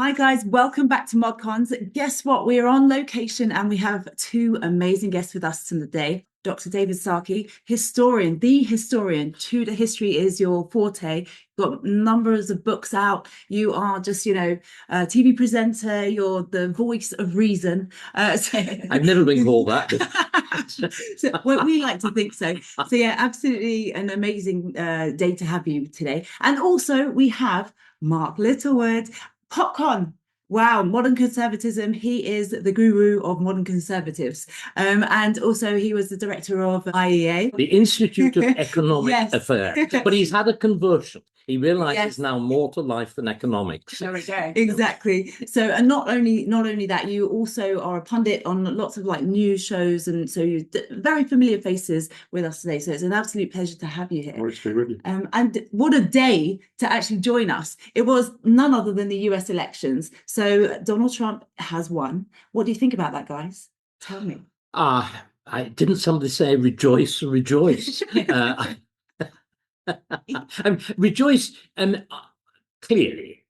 Hi guys, welcome back to ModCons. Guess what? We're on location and we have two amazing guests with us today. Dr. David Starkey, historian, the historian. Tudor history is your forte. Got numbers of books out. You are just, a TV presenter. You're the voice of reason. I've never been called that. Well, we like to think so. So yeah, absolutely an amazing day to have you today. And also we have Mark Littlewood. Popcorn. Wow, modern conservatism. He is the guru of modern conservatives. And also he was the director of IEA. The Institute of Economic Affairs. But he's had a conversion. He realizes now more to life than economics. There we go. Exactly. So, and not only that, you also are a pundit on lots of news shows, and so you're very familiar faces with us today. So it's an absolute pleasure to have you here. Nice to be with you. And what a day to actually join us. It was none other than the US elections. So Donald Trump has won. What do you think about that, guys? Tell me. Didn't somebody say rejoice, rejoice? Rejoice. Clearly,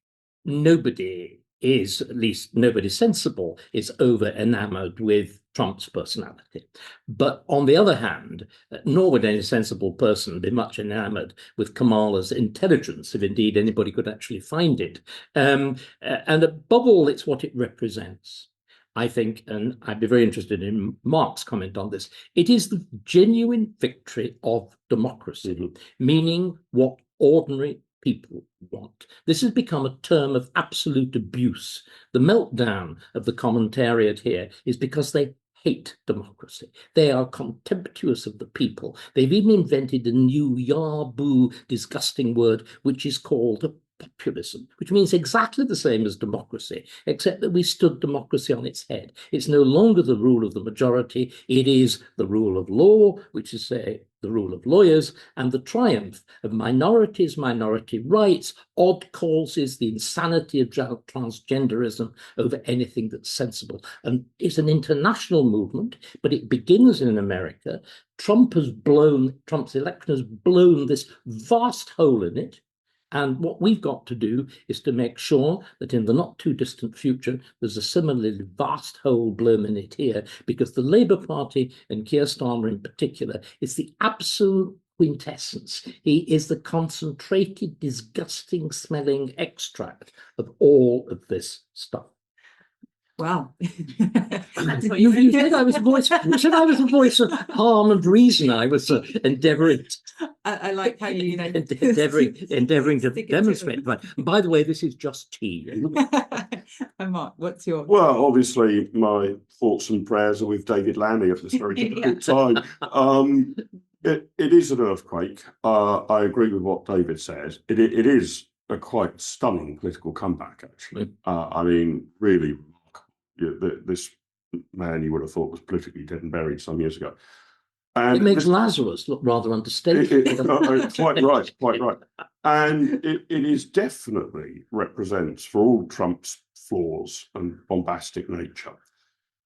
nobody is, at least nobody sensible, is over enamored with Trump's personality. But on the other hand, nor would any sensible person be much enamored with Kamala's intelligence, if indeed anybody could actually find it. And above all, it's what it represents. I think, and I'd be very interested in Mark's comment on this, it is the genuine victory of democracy, meaning what ordinary people want. This has become a term of absolute abuse. The meltdown of the commentariat here is because they hate democracy. They are contemptuous of the people. They've even invented a new yaboo, disgusting word, which is called populism, which means exactly the same as democracy, except that we stood democracy on its head. It's no longer the rule of the majority. It is the rule of law, which is, say, the rule of lawyers, and the triumph of minorities, minority rights, odd causes, the insanity of transgenderism over anything that's sensible. And it's an international movement, but it begins in America. Trump's election has blown this vast hole in it. And what we've got to do is to make sure that in the not too distant future, there's a similarly vast hole blown in it here, because the Labour Party, and Keir Starmer in particular, is the absolute quintessence. He is the concentrated, disgusting smelling extract of all of this stuff. Wow. You said I was a voice of harm and reason. I was endeavouring. I like how you endeavouring to demonstrate. But by the way, this is just tea. And Mark, what's your? Well, obviously, my thoughts and prayers are with David Lanning at this very difficult time. It is an earthquake. I agree with what David says. It is a quite stunning political comeback, actually. I mean, really. This man you would have thought was politically dead and buried some years ago. And it makes Lazarus look rather understated. Quite right. And it is definitely represents, for all Trump's flaws and bombastic nature,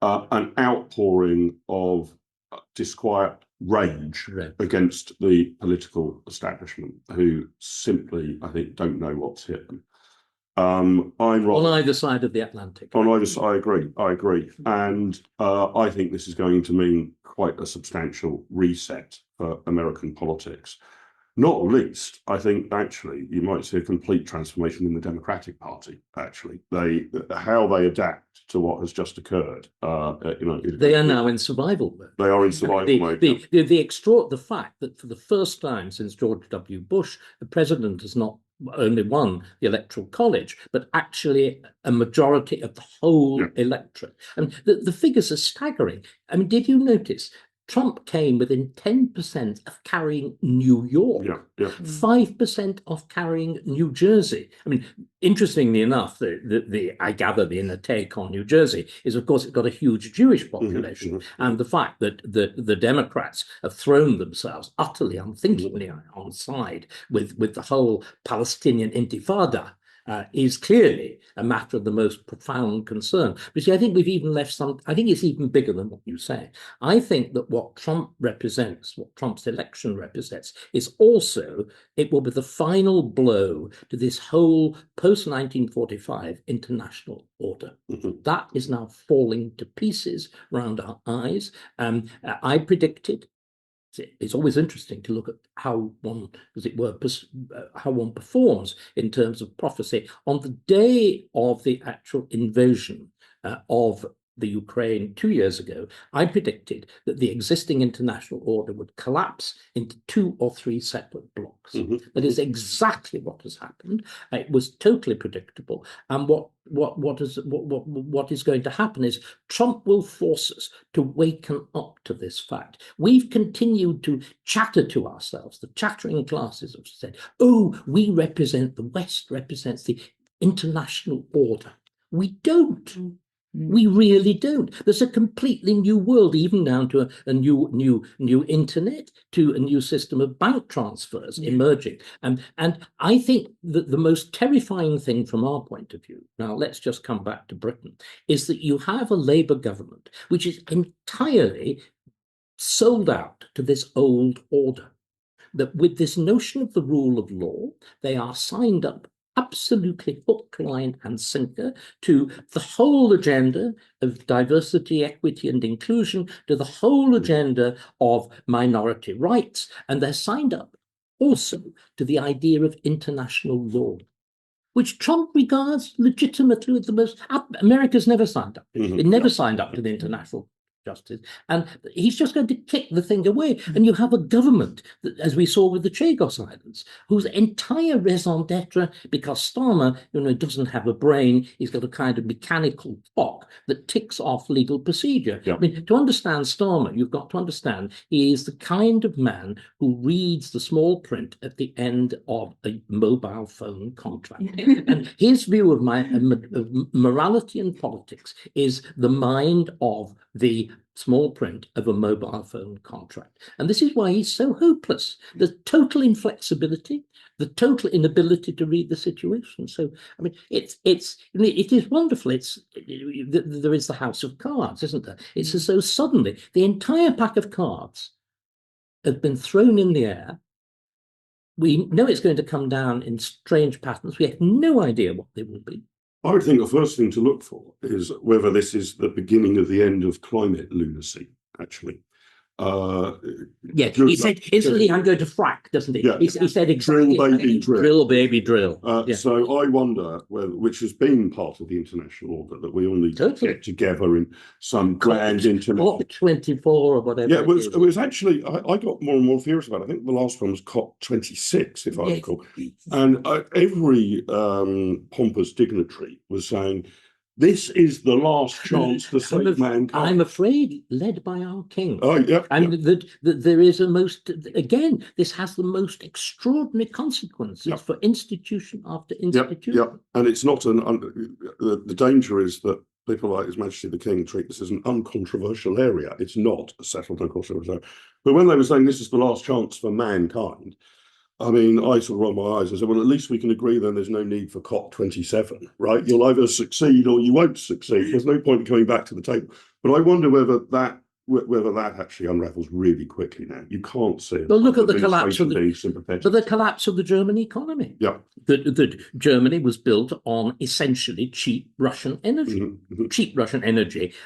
an outpouring of disquiet rage against the political establishment, who simply, I think, don't know what's hit them. On either side of the Atlantic. On either side, I agree. And I think this is going to mean quite a substantial reset for American politics. Not least, I think, actually, you might see a complete transformation in the Democratic Party, actually. How they adapt to what has just occurred. They are now in survival mode. They are in survival mode. The fact that for the first time since George W. Bush, the president has not only won the Electoral College, but actually a majority of the whole electorate. And the figures are staggering. I mean, did you notice Trump came within 10% of carrying New York, 5% of carrying New Jersey. I mean, interestingly enough, I gather the inner take on New Jersey is, of course, it's got a huge Jewish population, and the fact that the Democrats have thrown themselves utterly unthinkingly on side with the whole Palestinian Intifada is clearly a matter of the most profound concern. But see, I think we've even left I think it's even bigger than what you say. I think that what Trump represents, what Trump's election represents, is also, it will be the final blow to this whole post-1945 international order. That is now falling to pieces around our eyes. I predicted, it's always interesting to look at how one, as it were, how one performs in terms of prophecy. On the day of the actual invasion of the Ukraine 2 years ago, I predicted that the existing international order would collapse into 2 or 3 separate blocks. That is exactly what has happened. It was totally predictable. And what is going to happen is Trump will force us to waken up to this fact. We've continued to chatter to ourselves. The chattering classes have said, oh, we represent, the West represents the international order. We don't. We really don't. There's a completely new world, even down to a new internet, to a new system of bank transfers emerging. And I think that the most terrifying thing from our point of view, now let's just come back to Britain, is that you have a Labour government which is entirely sold out to this old order. That with this notion of the rule of law, they are signed up absolutely hook, line and sinker to the whole agenda of diversity, equity and inclusion, to the whole agenda of minority rights. And they're signed up also to the idea of international law, which Trump regards legitimately as the most. America's never signed up. It never signed up to the international justice. And he's just going to kick the thing away. And you have a government, that, as we saw with the Chagos Islands, whose entire raison d'etre, because Starmer, doesn't have a brain, he's got a kind of mechanical clock that ticks off legal procedure. I mean, to understand Starmer, you've got to understand he is the kind of man who reads the small print at the end of a mobile phone contract. And his view of morality and politics is the mind of the small print of a mobile phone contract. And this is why he's so hopeless. The total inflexibility, the total inability to read the situation. So, I mean, it is wonderful. There is the house of cards, isn't there? It's as though suddenly the entire pack of cards have been thrown in the air. We know it's going to come down in strange patterns. We have no idea what they will be. I would think the first thing to look for is whether this is the beginning of the end of climate lunacy, actually. He said instantly, I'm going to frack, doesn't he? He said exactly. Drill, baby, drill. Drill, baby, drill. So I wonder whether, which has been part of the international order, that we all need to get together in some grand international. COP24 or whatever. Yeah, it was actually, I got more and more furious about it. I think the last one was COP26, if I recall. And every pompous dignitary was saying, this is the last chance to save mankind. I'm afraid, led by our king. Oh, yeah. And that there is this has the most extraordinary consequences for institution after institution. Yeah, and it's not the danger is that people like His Majesty the King treat this as an uncontroversial area. It's not a settled uncontroversial area. But when they were saying this is the last chance for mankind, I mean, I sort of rolled my eyes and said, well, at least we can agree then there's no need for COP27, right? You'll either succeed or you won't succeed. There's no point in coming back to the table. But I wonder whether that actually unravels really quickly now. You can't see it. Well, look at the collapse of the German economy. Yeah. That Germany was built on essentially cheap Russian energy,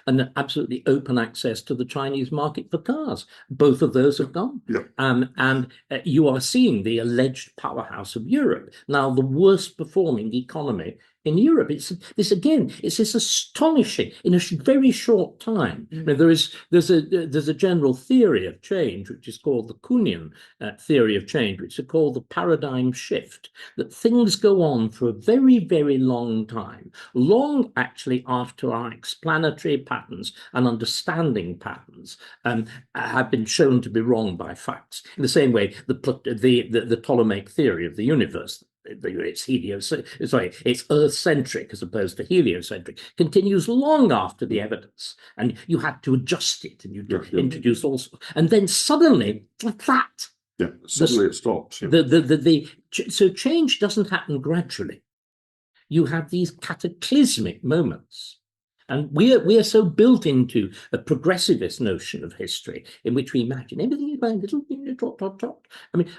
and absolutely open access to the Chinese market for cars. Both of those have gone. Yeah. And you are seeing the alleged powerhouse of Europe, now the worst performing economy in Europe. It's this astonishing in a very short time. There's a general theory of change which is called the Kuhnian theory of change, which is called the paradigm shift. That things go on for a very, very long time, long actually after our explanatory patterns and understanding patterns have been shown to be wrong by facts. In the same way, the Ptolemaic theory of the universe, it's Earth-centric as opposed to heliocentric, continues long after the evidence, and you had to adjust it, and you introduce all sorts, and then suddenly, like that, suddenly it stops. So change doesn't happen gradually. you have these cataclysmic moments. And we are so built into a progressivist notion of history in which we imagine everything is going little dot, dot, dot. I mean,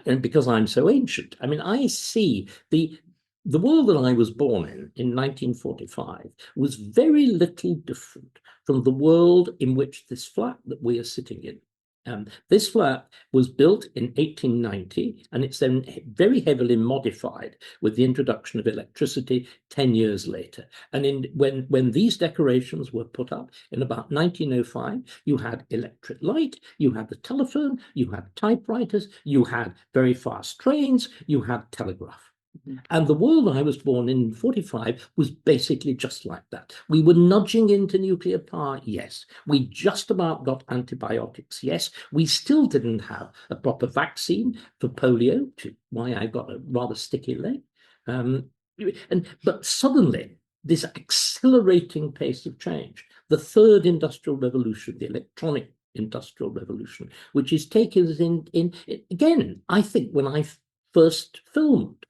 and because I'm so ancient, I mean, I see the world that I was born in 1945 was very little different from the world in which this flat that we are sitting in. This flat was built in 1890, and it's then very heavily modified with the introduction of electricity 10 years later. And when these decorations were put up in about 1905, you had electric light, you had the telephone, you had typewriters, you had very fast trains, you had telegraph. And the world I was born in 45 was basically just like that. We were nudging into nuclear power, yes. We just about got antibiotics, yes. We still didn't have a proper vaccine for polio, why I got a rather sticky leg. But suddenly, this accelerating pace of change, the third industrial revolution, the electronic industrial revolution, which is taken us in again, I think when I first filmed,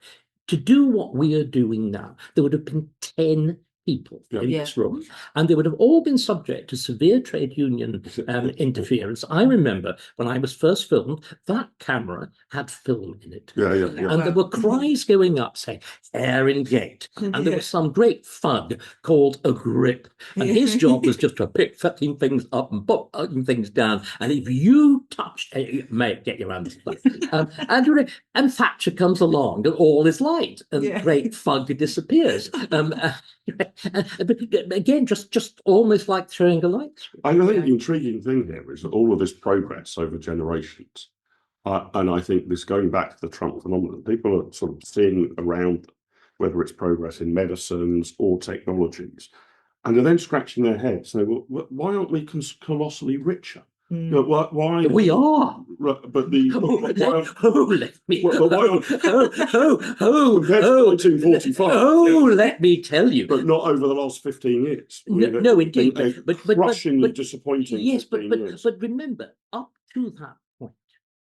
to do what we are doing now, there would have been 10 people in this room, and they would have all been subject to severe trade union interference. I remember when I was first filmed, that camera had film in it. And there were cries going up saying, air in gate. And there was some great thug called a grip. And his job was just to pick fucking things up and put things down. And if you touched, you may get your hands and Thatcher comes along and all is light. And great thug disappears. But again, just almost like throwing a light switch. I think the intriguing thing here is that all of this progress over generations, and I think this going back to the Trump phenomenon, people are sort of seeing around whether it's progress in medicines or technologies, and they're then scratching their heads saying, well, why aren't we colossally richer? Why we are, but the let me let me tell you, but not over the last 15 years. No, indeed, but crushingly disappointing. Yes, but remember, up to that point,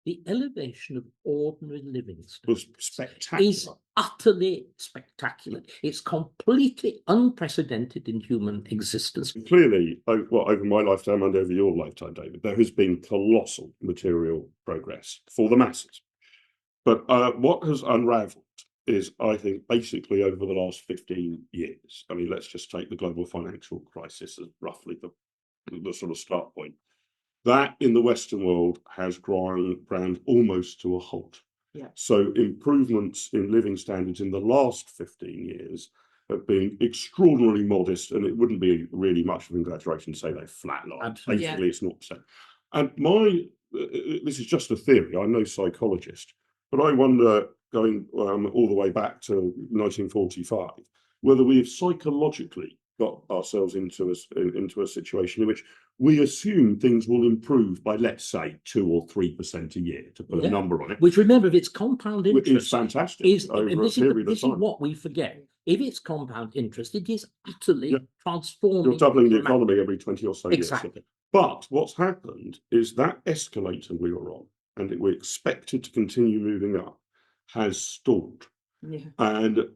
the elevation of ordinary living was spectacular. Is utterly spectacular. It's completely unprecedented in human existence. Clearly, over my lifetime and over your lifetime, David, there has been colossal material progress for the masses. But what has unravelled is, I think, basically over the last 15 years. I mean, let's just take the global financial crisis as roughly the sort of start point. That in the Western world has ground almost to a halt. So improvements in living standards in the last 15 years have been extraordinarily modest, and it wouldn't be really much of an exaggeration to say they've flatlined. Basically, it's 0%. And this is just a theory, I'm no psychologist, but I wonder, going all the way back to 1945, whether we've psychologically got ourselves into a situation in which we assume things will improve by, let's say, 2 or 3% a year, to put a number on it. Which, remember, if it's compound interest, is fantastic. This is what we forget. If it's compound interest, it is utterly transforming. You're doubling the economy every 20 or so years. Exactly. But what's happened is that escalator we were on, and we expected to continue moving up, has stalled. And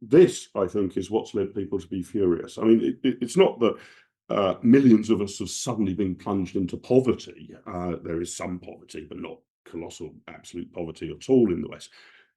this, I think, is what's led people to be furious. I mean, it's not that millions of us have suddenly been plunged into poverty. There is some poverty, but not colossal absolute poverty at all in the West.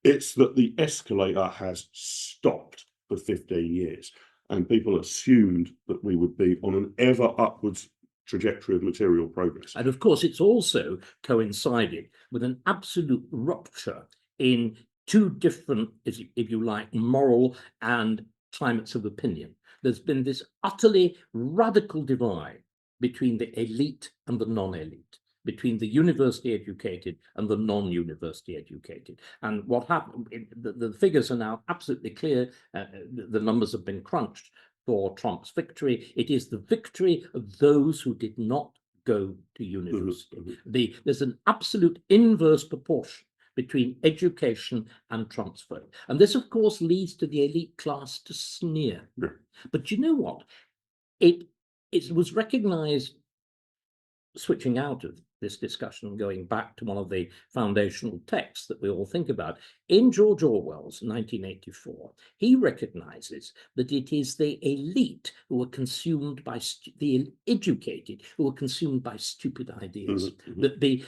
It's that the escalator has stopped for 15 years, and people assumed that we would be on an ever upwards trajectory of material progress. And of course, it's also coincided with an absolute rupture in two different, if you like, moral and climates of opinion. There's been this utterly radical divide between the elite and the non-elite, between the university educated and the non-university educated. And what happened, the figures are now absolutely clear. The numbers have been crunched for Trump's victory. It is the victory of those who did not go to university. There's an absolute inverse proportion between education and Trump's vote. And this, of course, leads to the elite class to sneer. But you know what? It was recognized, switching out of this discussion going back to one of the foundational texts that we all think about. In George Orwell's 1984, he recognizes that it is the elite who are consumed by the educated who are consumed by stupid ideas. That the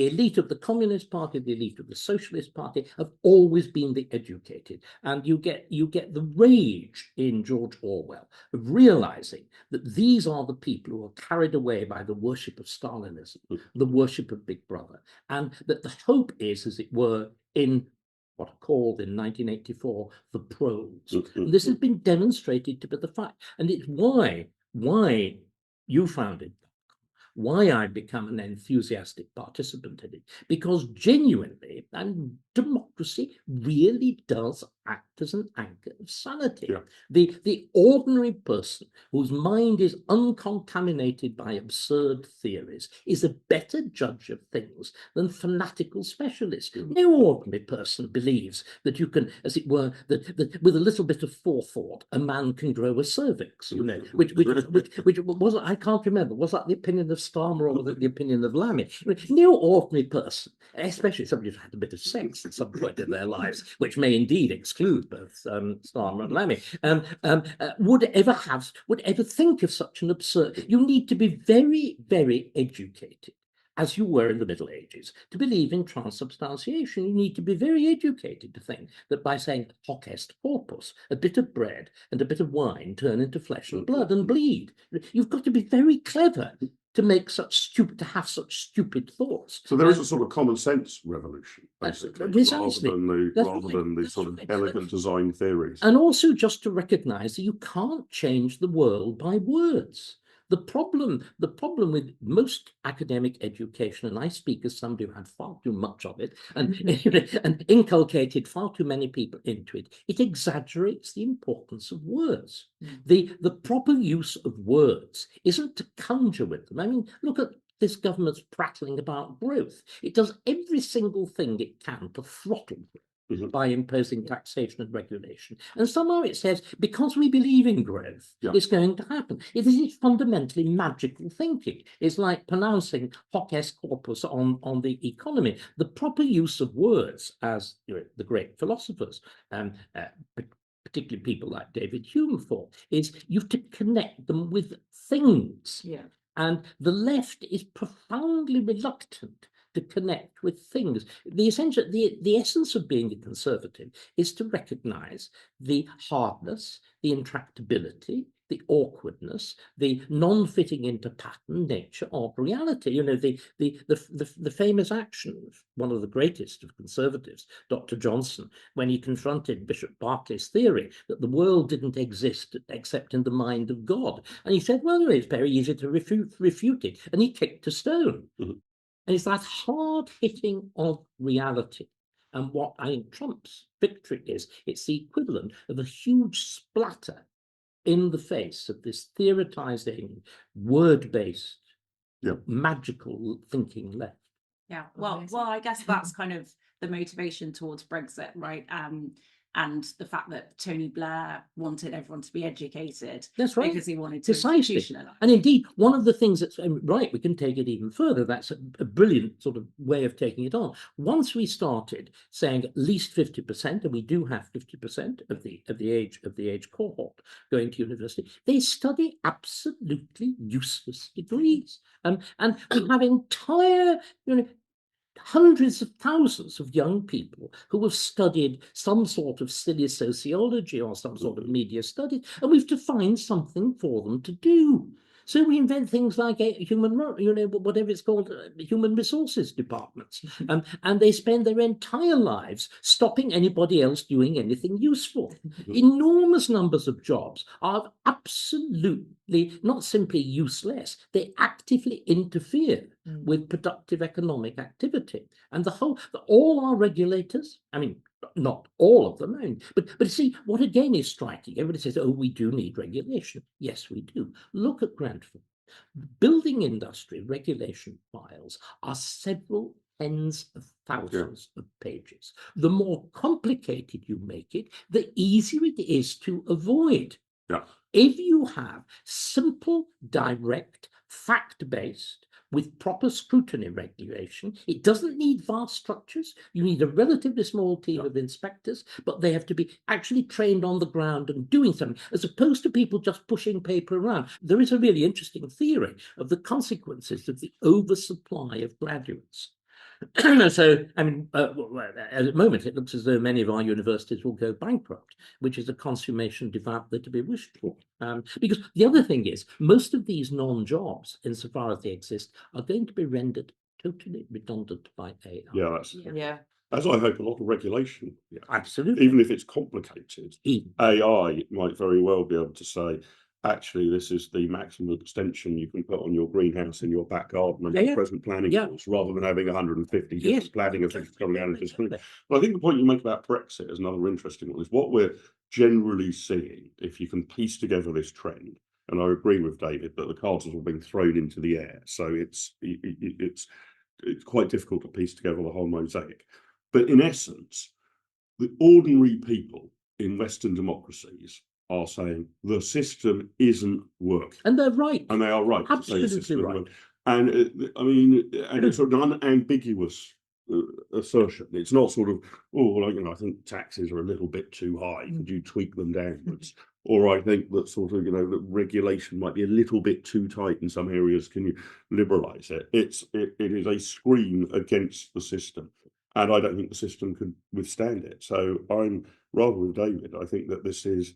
elite of the Communist Party, the elite of the Socialist Party have always been the educated, and you get the rage in George Orwell of realizing that these are the people who are carried away by the worship of Stalinism, the worship of Big Brother, and that the hope is, as it were, in what are called in 1984 the pros. And this has been demonstrated to be the fact, and it's why you founded, why I've become an enthusiastic participant in it, because genuinely, and democracy really does act as an anchor of sanity. Yeah. The ordinary person whose mind is uncontaminated by absurd theories is a better judge of things than fanatical specialists. No ordinary person believes that you can, as it were, that with a little bit of forethought, a man can grow a cervix, which was, I can't remember, was that the opinion of Starmer or was it the opinion of Lammy? No ordinary person, especially somebody who's had a bit of sex at some point in their lives, which may indeed exclude both Starmer and Lammy, would ever think of such an absurd. You need to be very, very educated, as you were in the Middle Ages, to believe in transubstantiation. You need to be very educated to think that by saying hoc est corpus, a bit of bread and a bit of wine turn into flesh and blood and bleed. You've got to be very clever to have such stupid thoughts. So there is a sort of common sense revolution, basically, precisely. rather than the sort of elegant design theories. And also just to recognize that you can't change the world by words. The problem with most academic education, and I speak as somebody who had far too much of it and, and inculcated far too many people into it, it exaggerates the importance of words. The proper use of words isn't to conjure with them. I mean, look at this government's prattling about growth. It does every single thing it can to throttle growth by imposing taxation and regulation. And somehow it says, because we believe in growth, it's going to happen. It is fundamentally magical thinking. It's like pronouncing hoc est corpus on the economy. The proper use of words, as the great philosophers, particularly people like David Hume thought, is you have to connect them with things. Yeah. And the left is profoundly reluctant to connect with things. The essence of being a conservative is to recognize the hardness, the intractability, the awkwardness, the non-fitting into pattern nature of reality. The famous action of one of the greatest of conservatives, Dr. Johnson, when he confronted Bishop Berkeley's theory that the world didn't exist except in the mind of God. And he said, well, it's very easy to refute it. And he kicked a stone. And it's that hard hitting of reality. And what I think Trump's victory is, it's the equivalent of a huge splatter in the face of this theoretizing, word-based, magical thinking left. Yeah, well, I guess that's kind of the motivation towards Brexit, right? And the fact that Tony Blair wanted everyone to be educated. That's right. Because he wanted to institutionalize. And indeed, one of the things that's right, we can take it even further. That's a brilliant sort of way of taking it on. Once we started saying at least 50%, and we do have 50% of the age cohort going to university, they study absolutely useless degrees. And we have entire, hundreds of thousands of young people who have studied some sort of silly sociology or some sort of media studies, and we have to find something for them to do. So we invent things like whatever it's called, human resources departments, and they spend their entire lives stopping anybody else doing anything useful. Enormous numbers of jobs are absolutely not simply useless; they actively interfere with productive economic activity. And all our regulators, I mean, not all of them, but see, what again is striking, everybody says, oh, we do need regulation. Yes, we do. Look at Grenfell. Building industry regulation files are several tens of thousands of pages. The more complicated you make it, the easier it is to avoid. If you have simple, direct, fact-based, with proper scrutiny regulation. It doesn't need vast structures. You need a relatively small team of inspectors, but they have to be actually trained on the ground and doing something, as opposed to people just pushing paper around. There is a really interesting theory of the consequences of the oversupply of graduates. So, I mean, at the moment, it looks as though many of our universities will go bankrupt, which is a consummation devoutly to be wished for. Because the other thing is, most of these non-jobs, insofar as they exist, are going to be rendered totally redundant by AI. Yeah, as I hope a lot of regulation. Yeah, absolutely. Even if it's complicated, AI might very well be able to say, actually, this is the maximum extension you can put on your greenhouse in your back garden under the present planning rules, rather than having 150 different planning officials coming out and just. But I think the point you make about Brexit is another interesting one, is what we're generally seeing, if you can piece together this trend, and I agree with David that the cards have all been thrown into the air, so it's quite difficult to piece together the whole mosaic. But in essence, the ordinary people in Western democracies are saying the system isn't working. And they're right. And they are right. Absolutely right. And I mean, and it's sort of an unambiguous assertion. It's not sort of, oh, well, you know, I think taxes are a little bit too high. Could you tweak them downwards? Or I think that sort of, you know, that regulation might be a little bit too tight in some areas. Can you liberalise it? It is a scream against the system. And I don't think the system could withstand it. So I'm rather with David. I think that this is,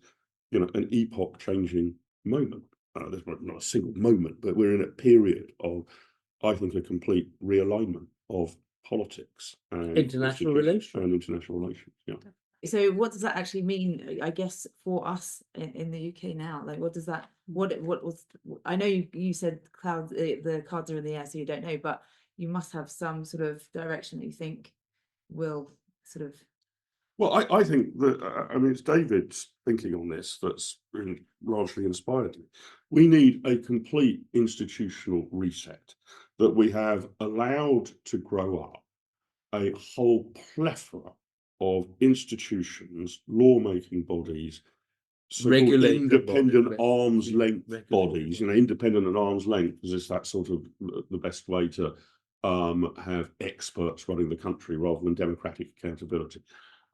you know, an epoch-changing moment. There's not a single moment, but we're in a period of, I think, a complete realignment of politics and international relations. Yeah. So what does that actually mean, I guess, for us in the UK now? Like, what does that, what was, I know you said the cards are in the air, so you don't know, but you must have some sort of direction that you think will sort of. Well, I think that, I mean, it's David's thinking on this that's really largely inspired me. We need a complete institutional reset, that we have allowed to grow up a whole plethora of institutions, lawmaking bodies, independent arm's length bodies, you know, independent at arm's length, because it's that sort of the best way to have experts running the country rather than democratic accountability.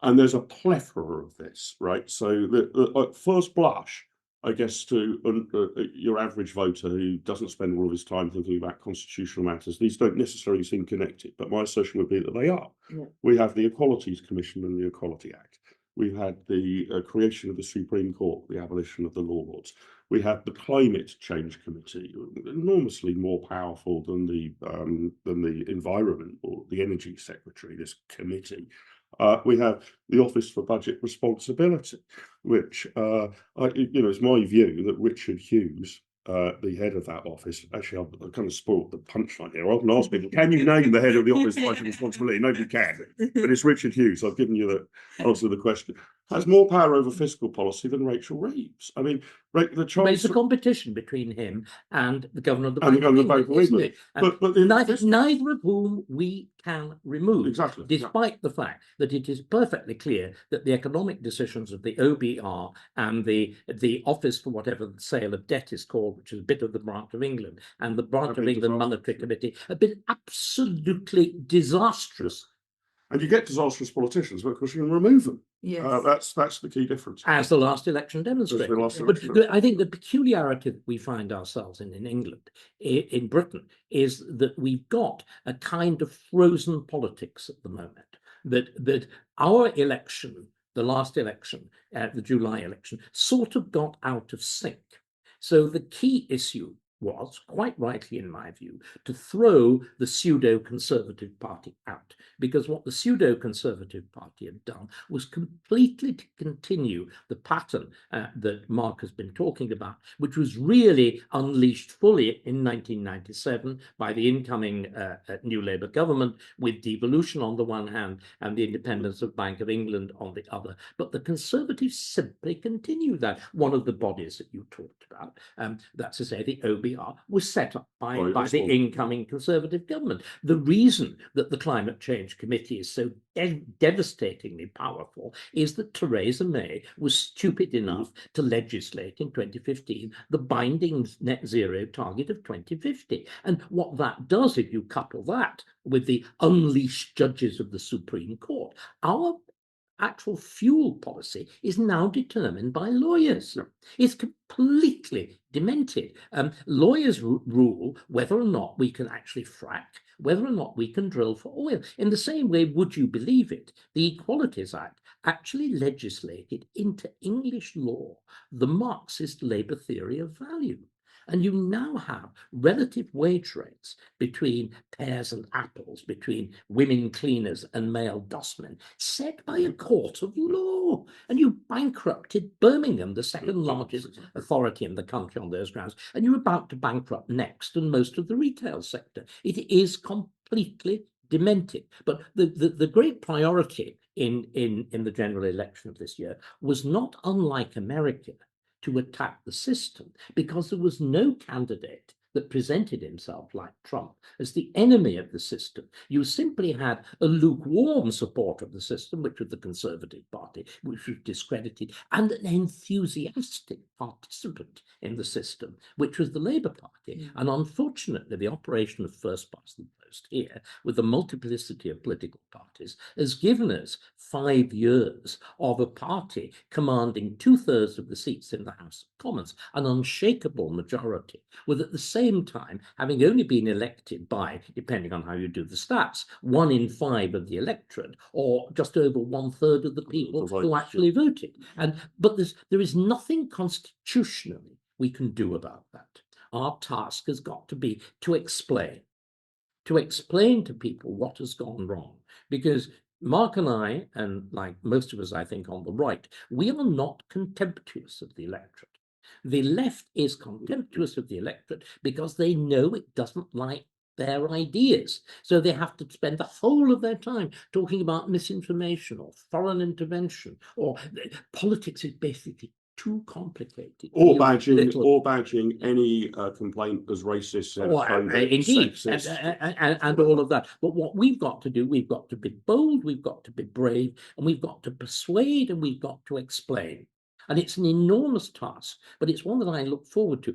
And there's a plethora of this, right? So at first blush, I guess, to your average voter who doesn't spend all of his time thinking about constitutional matters, these don't necessarily seem connected, but my assertion would be that they are. Yeah. We have the Equalities Commission and the Equality Act. We've had the creation of the Supreme Court, the abolition of the Lords. We have the Climate Change Committee, enormously more powerful than the Environment or the Energy Secretary, this committee. We have the Office for Budget Responsibility, which, you know, it's my view that Richard Hughes, the head of that office, actually, I've kind of spoiled the punchline here. I often ask people, can you name the head of the Office for Budget Responsibility? Nobody can, but it's Richard Hughes. I've given you the answer to the question. Has more power over fiscal policy than Rachel Reeves. I mean, the Chancellor. It's a competition between him and the Governor of the Bank of England, isn't it? But neither of whom we can remove. Exactly. Despite the fact that it is perfectly clear that the economic decisions of the OBR and the Office for whatever the sale of debt is called, which is a bit of the Branch of England, and the Branch of England Monetary Committee have been absolutely disastrous. And you get disastrous politicians, but of course you can remove them. Yes. That's the key difference. As the last election demonstrated. But I think the peculiarity that we find ourselves in England, in Britain, is that we've got a kind of frozen politics at the moment. That our election, the last election, the July election, sort of got out of sync. So the key issue was, quite rightly in my view, to throw the pseudo-Conservative Party out, because what the pseudo-Conservative Party had done was completely to continue the pattern that Mark has been talking about, which was really unleashed fully in 1997 by the incoming New Labour government, with devolution on the one hand and the independence of Bank of England on the other. But the Conservatives simply continue that. One of the bodies that you talked about, that's to say the OBR, we are was set up by this the one. incoming Conservative government. The reason that the Climate Change Committee is so devastatingly powerful is that Theresa May was stupid enough to legislate in 2015 the binding net zero target of 2050. And what that does, if you couple that with the unleashed judges of the Supreme Court, our actual fuel policy is now determined by lawyers. It's completely demented. Lawyers rule whether or not we can actually frack, whether or not we can drill for oil. In the same way, would you believe it, the Equalities Act actually legislated into English law the Marxist labour theory of value. And you now have relative wage rates between pears and apples, between women cleaners and male dustmen, set by a court of law. And you bankrupted Birmingham, the second largest authority in the country on those grounds. And you're about to bankrupt Next and most of the retail sector. It is completely demented. But the great priority in the general election of this year was not unlike America, to attack the system, because there was no candidate that presented himself like Trump as the enemy of the system. You simply had a lukewarm support of the system, which was the Conservative Party, which was discredited, and an enthusiastic participant in the system, which was the Labour Party. And unfortunately, the operation of first past the post here, with the multiplicity of political parties, has given us 5 years of a party commanding 2/3 of the seats in the House of Commons, an unshakable majority, with at the same time having only been elected by, depending on how you do the stats, 1 in 5 of the electorate, or just over 1/3 of the people who actually voted. But there is nothing constitutionally we can do about that. Our task has got to be to explain to people what has gone wrong, because Mark and I, and like most of us, I think, on the right, we are not contemptuous of the electorate. The left is contemptuous of the electorate because they know it doesn't like their ideas. So they have to spend the whole of their time talking about misinformation or foreign intervention, or politics is basically too complicated. Or badging any complaint as racist, indeed, sexist, and all of that. But what we've got to do, we've got to be bold, we've got to be brave, and we've got to persuade, and we've got to explain. And it's an enormous task, but it's one that I look forward to.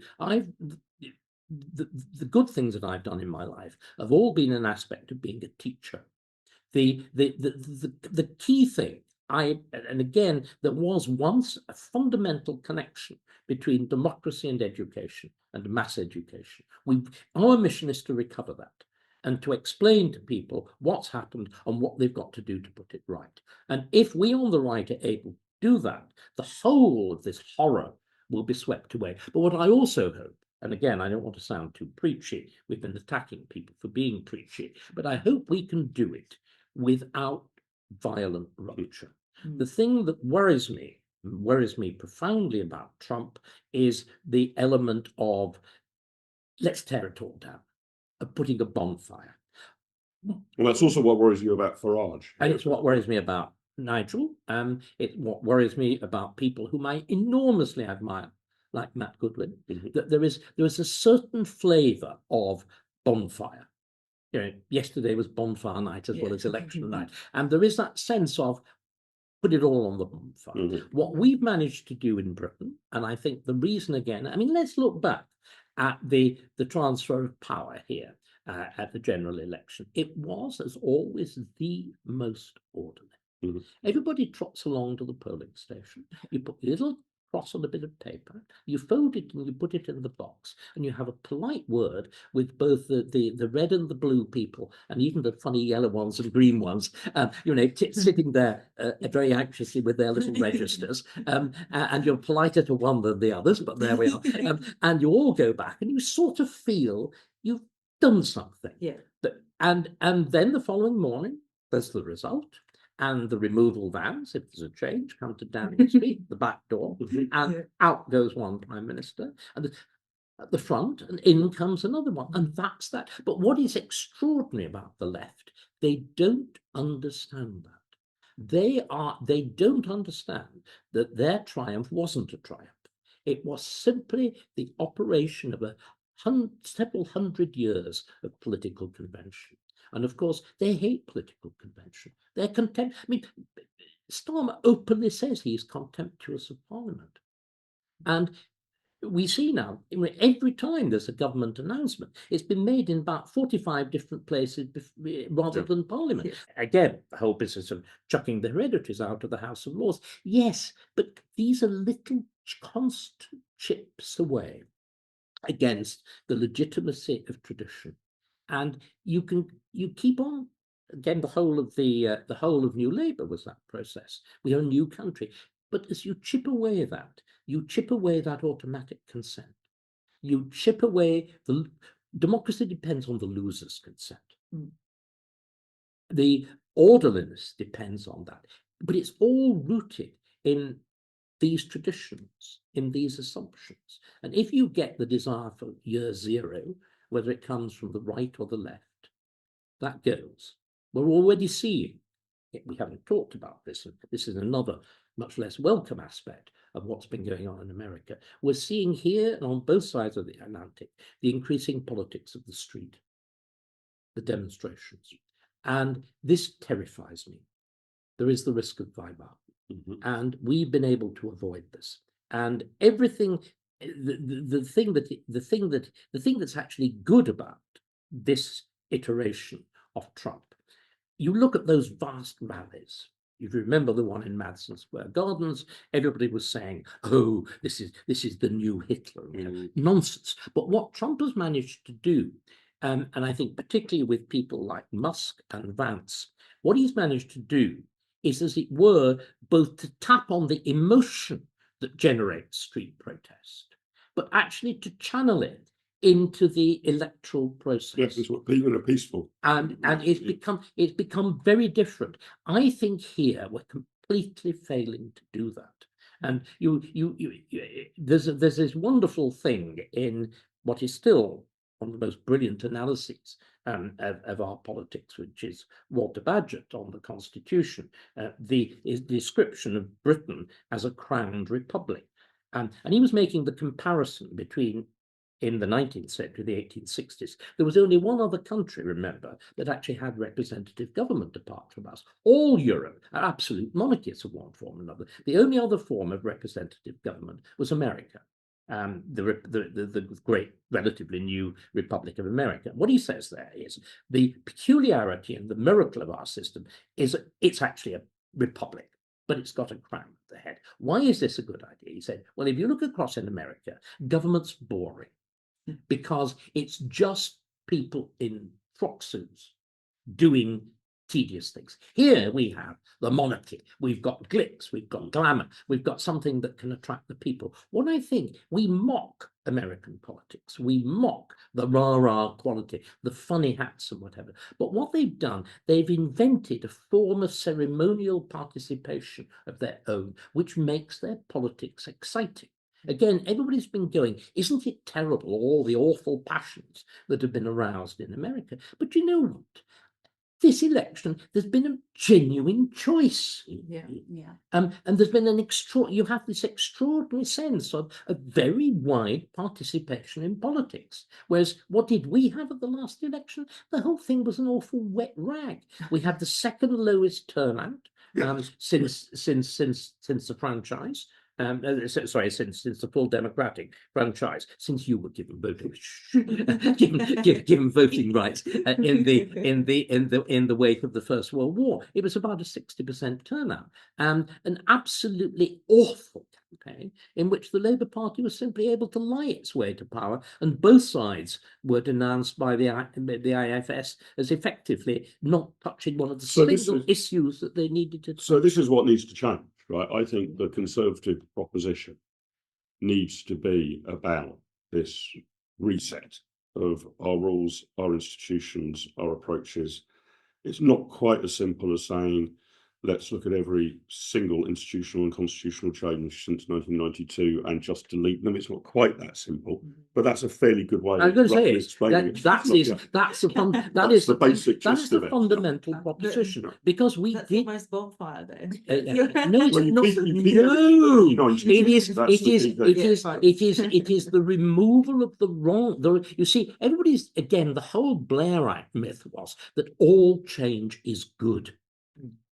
The good things that I've done in my life have all been an aspect of being a teacher. The key thing, and again, there was once a fundamental connection between democracy and education and mass education. Our mission is to recover that and to explain to people what's happened and what they've got to do to put it right. And if we on the right are able to do that, the whole of this horror will be swept away. But what I also hope, and again, I don't want to sound too preachy, we've been attacking people for being preachy, but I hope we can do it without violent rupture. The thing that worries me profoundly about Trump is the element of let's tear it all down, of putting a bonfire. Well, that's also what worries you about Farage. And it's what worries me about Nigel. It's what worries me about people whom I enormously admire, like Matt Goodwin, that there is a certain flavour of bonfire. Yesterday was bonfire night as well as election night. And there is that sense of put it all on the bonfire. What we've managed to do in Britain, and I think the reason again, I mean, let's look back at the transfer of power here at the general election. It was, as always, the most orderly. Everybody trots along to the polling station. You put a little cross on a bit of paper, you fold it and you put it in the box, and you have a polite word with both the red and the blue people, and even the funny yellow ones and green ones, sitting there very anxiously with their little registers, and you're politer to one than the others, but there we are. And you all go back and you sort of feel you've done something. And then the following morning, there's the result. And the removal vans, if there's a change, come to Downing Street, the back door, and out goes one prime minister, and at the front, and in comes another one, and that's that. But what is extraordinary about the left, they don't understand that. They don't understand that their triumph wasn't a triumph. It was simply the operation of a several hundred years of political convention. And of course, they hate political convention. They're contempt. I mean, Starmer openly says he's contemptuous of Parliament. And we see now, every time there's a government announcement, it's been made in about 45 different places rather than Parliament. Yes. Again, the whole business of chucking the hereditaries out of the House of Lords. Yes, but these are little constant chips away against the legitimacy of tradition. And you keep on. Again, the whole of New Labour was that process. We are a new country. But as you chip away that automatic consent. You chip away democracy depends on the loser's consent. Mm. The orderliness depends on that. But it's all rooted in these traditions, in these assumptions. And if you get the desire for year zero, whether it comes from the right or the left, that goes. We're already seeing, we haven't talked about this, and this is another much less welcome aspect of what's been going on in America. We're seeing here and on both sides of the Atlantic, the increasing politics of the street, the demonstrations. And this terrifies me. There is the risk of violence. Mm-hmm. And we've been able to avoid this. And everything, the thing that's actually good about this iteration of Trump, you look at those vast rallies. If you remember the one in Madison Square Gardens, everybody was saying, "Oh, this is the new Hitler." Nonsense. But what Trump has managed to do, and I think particularly with people like Musk and Vance, what he's managed to do is, as it were, both to tap on the emotion that generates street protest, but actually to channel it into the electoral process. Yes, it's what people are peaceful. And it's become very different. I think here we're completely failing to do that. And there's this wonderful thing in what is still one of the most brilliant analyses of our politics, which is Walter Bagehot on the Constitution, the description of Britain as a crowned republic. And he was making the comparison between, in the 19th century, the 1860s, there was only one other country, remember, that actually had representative government apart from us. All Europe are absolute monarchies of one form or another. The only other form of representative government was America, the great, relatively new Republic of America. What he says there is the peculiarity and the miracle of our system is it's actually a republic, but it's got a crown at the head. Why is this a good idea? He said, well, if you look across in America, government's boring, because it's just people in frock suits doing tedious things. Here we have the monarchy, we've got glitz, we've got glamour, we've got something that can attract the people. What I think, we mock American politics, we mock the rah-rah quality, the funny hats and whatever. But what they've done, they've invented a form of ceremonial participation of their own, which makes their politics exciting. Again, everybody's been going, isn't it terrible, all the awful passions that have been aroused in America? But you know what? This election, there's been a genuine choice. Yeah. And there's been you have this extraordinary sense of a very wide participation in politics. Whereas what did we have at the last election? The whole thing was an awful wet rag. We had the second lowest turnout since the franchise. Since the full democratic franchise, since you were given voting, given voting rights in the wake of the First World War, it was about a 60% turnout, and an absolutely awful campaign in which the Labour Party was simply able to lie its way to power, and both sides were denounced by the IFS as effectively not touching one of the single issues that they needed to. So this is what needs to change. Right, I think the Conservative proposition needs to be about this reset of our rules, our institutions, our approaches. It's not quite as simple as saying let's look at every single institutional and constitutional change since 1992 and just delete them. It's not quite that simple, but that's a fairly good way. I was going to say that's the basic that is the fundamental proposition, because we That's did. almost bonfire, though. No, it's not. It is the removal of the wrong. You see, everybody's, again, the whole Blairite myth was that all change is good.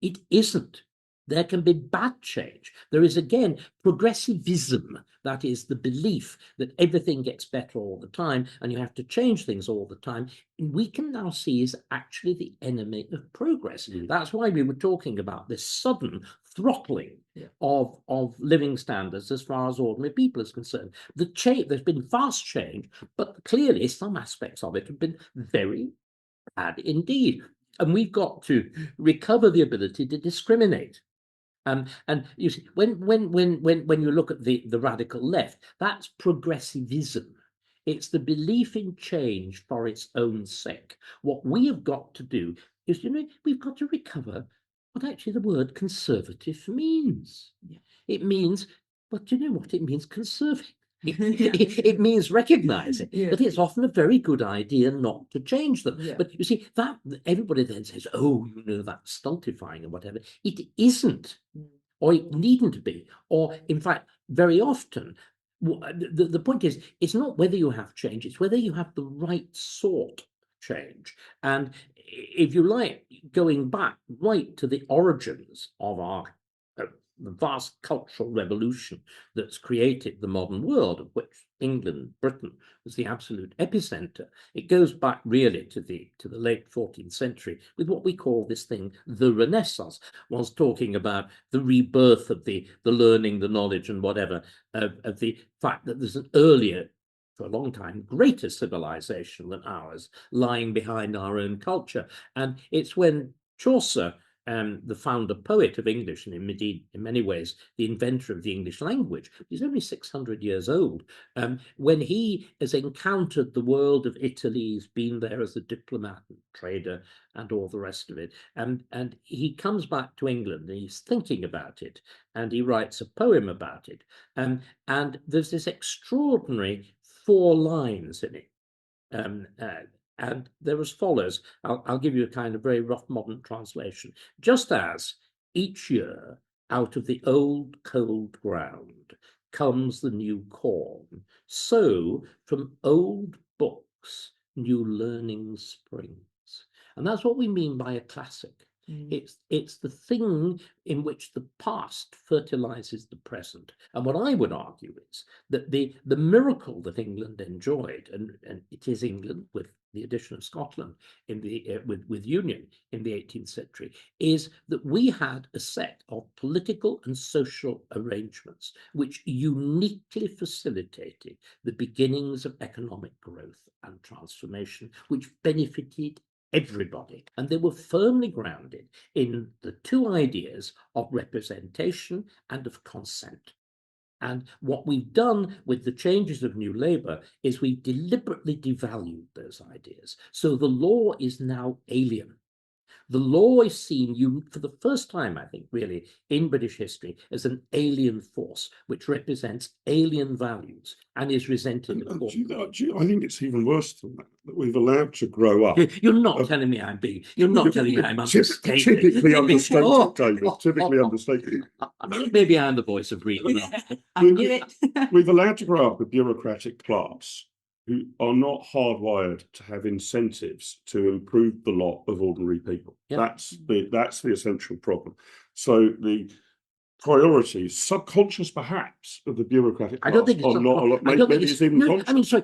It isn't. There can be bad change. There is, again, progressivism. That is the belief that everything gets better all the time and you have to change things all the time. We can now see is actually the enemy of progress. That's why we were talking about this sudden throttling of living standards as far as ordinary people is concerned. There's been vast change, but clearly some aspects of it have been very bad indeed. And we've got to recover the ability to discriminate. And you see, when you look at the radical left, that's progressivism. It's the belief in change for its own sake. What we have got to do is, we've got to recover what actually the word conservative means. It means, but you know what it means, conservative. It means recognizing that it's often a very good idea not to change them. But you see, that everybody then says, oh, that's stultifying and whatever. It isn't, or it needn't be. Or, in fact, very often, the point is, it's not whether you have change, it's whether you have the right sort of change. And if you like, going back right to the origins of our the vast cultural revolution that's created the modern world, of which England, Britain was the absolute epicenter. It goes back really to the late 14th century with what we call this thing, the Renaissance. One's talking about the rebirth of the learning, the knowledge and whatever, of the fact that there's an earlier, for a long time, greater civilization than ours lying behind our own culture. And it's when Chaucer, the founder poet of English, and indeed, in many ways, the inventor of the English language, he's only 600 years old, when he has encountered the world of Italy, he's been there as a diplomat and trader and all the rest of it, and he comes back to England and he's thinking about it, and he writes a poem about it, and there's this extraordinary 4 lines in it. And they're as follows. I'll give you a kind of very rough modern translation. Just as each year out of the old cold ground comes the new corn, so from old books new learning springs. And that's what we mean by a classic. It's the thing in which the past fertilizes the present. And what I would argue is that the miracle that England enjoyed, and it is England with the addition of Scotland in the with union in the 18th century, is that we had a set of political and social arrangements which uniquely facilitated the beginnings of economic growth and transformation, which benefited everybody. And they were firmly grounded in the 2 ideas of representation and of consent. And what we've done with the changes of New Labour is we've deliberately devalued those ideas. So the law is now alien. The law is seen, for the first time, I think, really, in British history, as an alien force, which represents alien values and is resented. I think it's even worse than that we've allowed to grow up. You're not telling me I'm being, you're not telling me I'm understated. Typically understated, David, typically understated. Maybe I'm the voice of reason. I knew it. We've allowed to grow up a bureaucratic class who are not hardwired to have incentives to improve the lot of ordinary people. That's the essential problem. So the priorities, subconscious perhaps, of the bureaucratic class, I don't think it's maybe it's even conscious. I mean, sorry,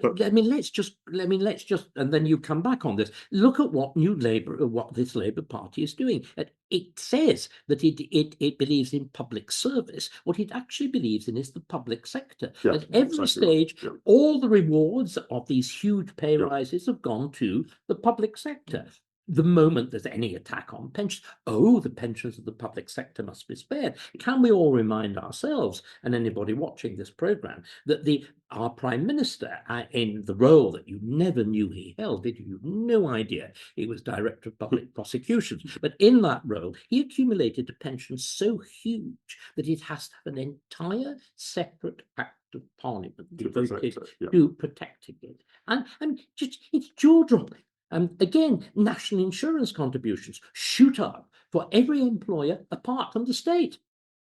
let's just, and then you come back on this. Look at what what this Labour Party is doing. It says that it believes in public service. What it actually believes in is the public sector. At every stage, all the rewards of these huge pay rises have gone to the public sector. the moment there's any attack on pensions, oh, the pensions of the public sector must be spared. Can we all remind ourselves, and anybody watching this program, that our Prime Minister, in the role that you never knew he held, did you? No idea. He was Director of Public Prosecutions. But in that role, he accumulated a pension so huge that it has to have an entire separate Act of Parliament devoted to protecting it. And just, it's jaw-dropping. Again, national insurance contributions shoot up for every employer apart from the state.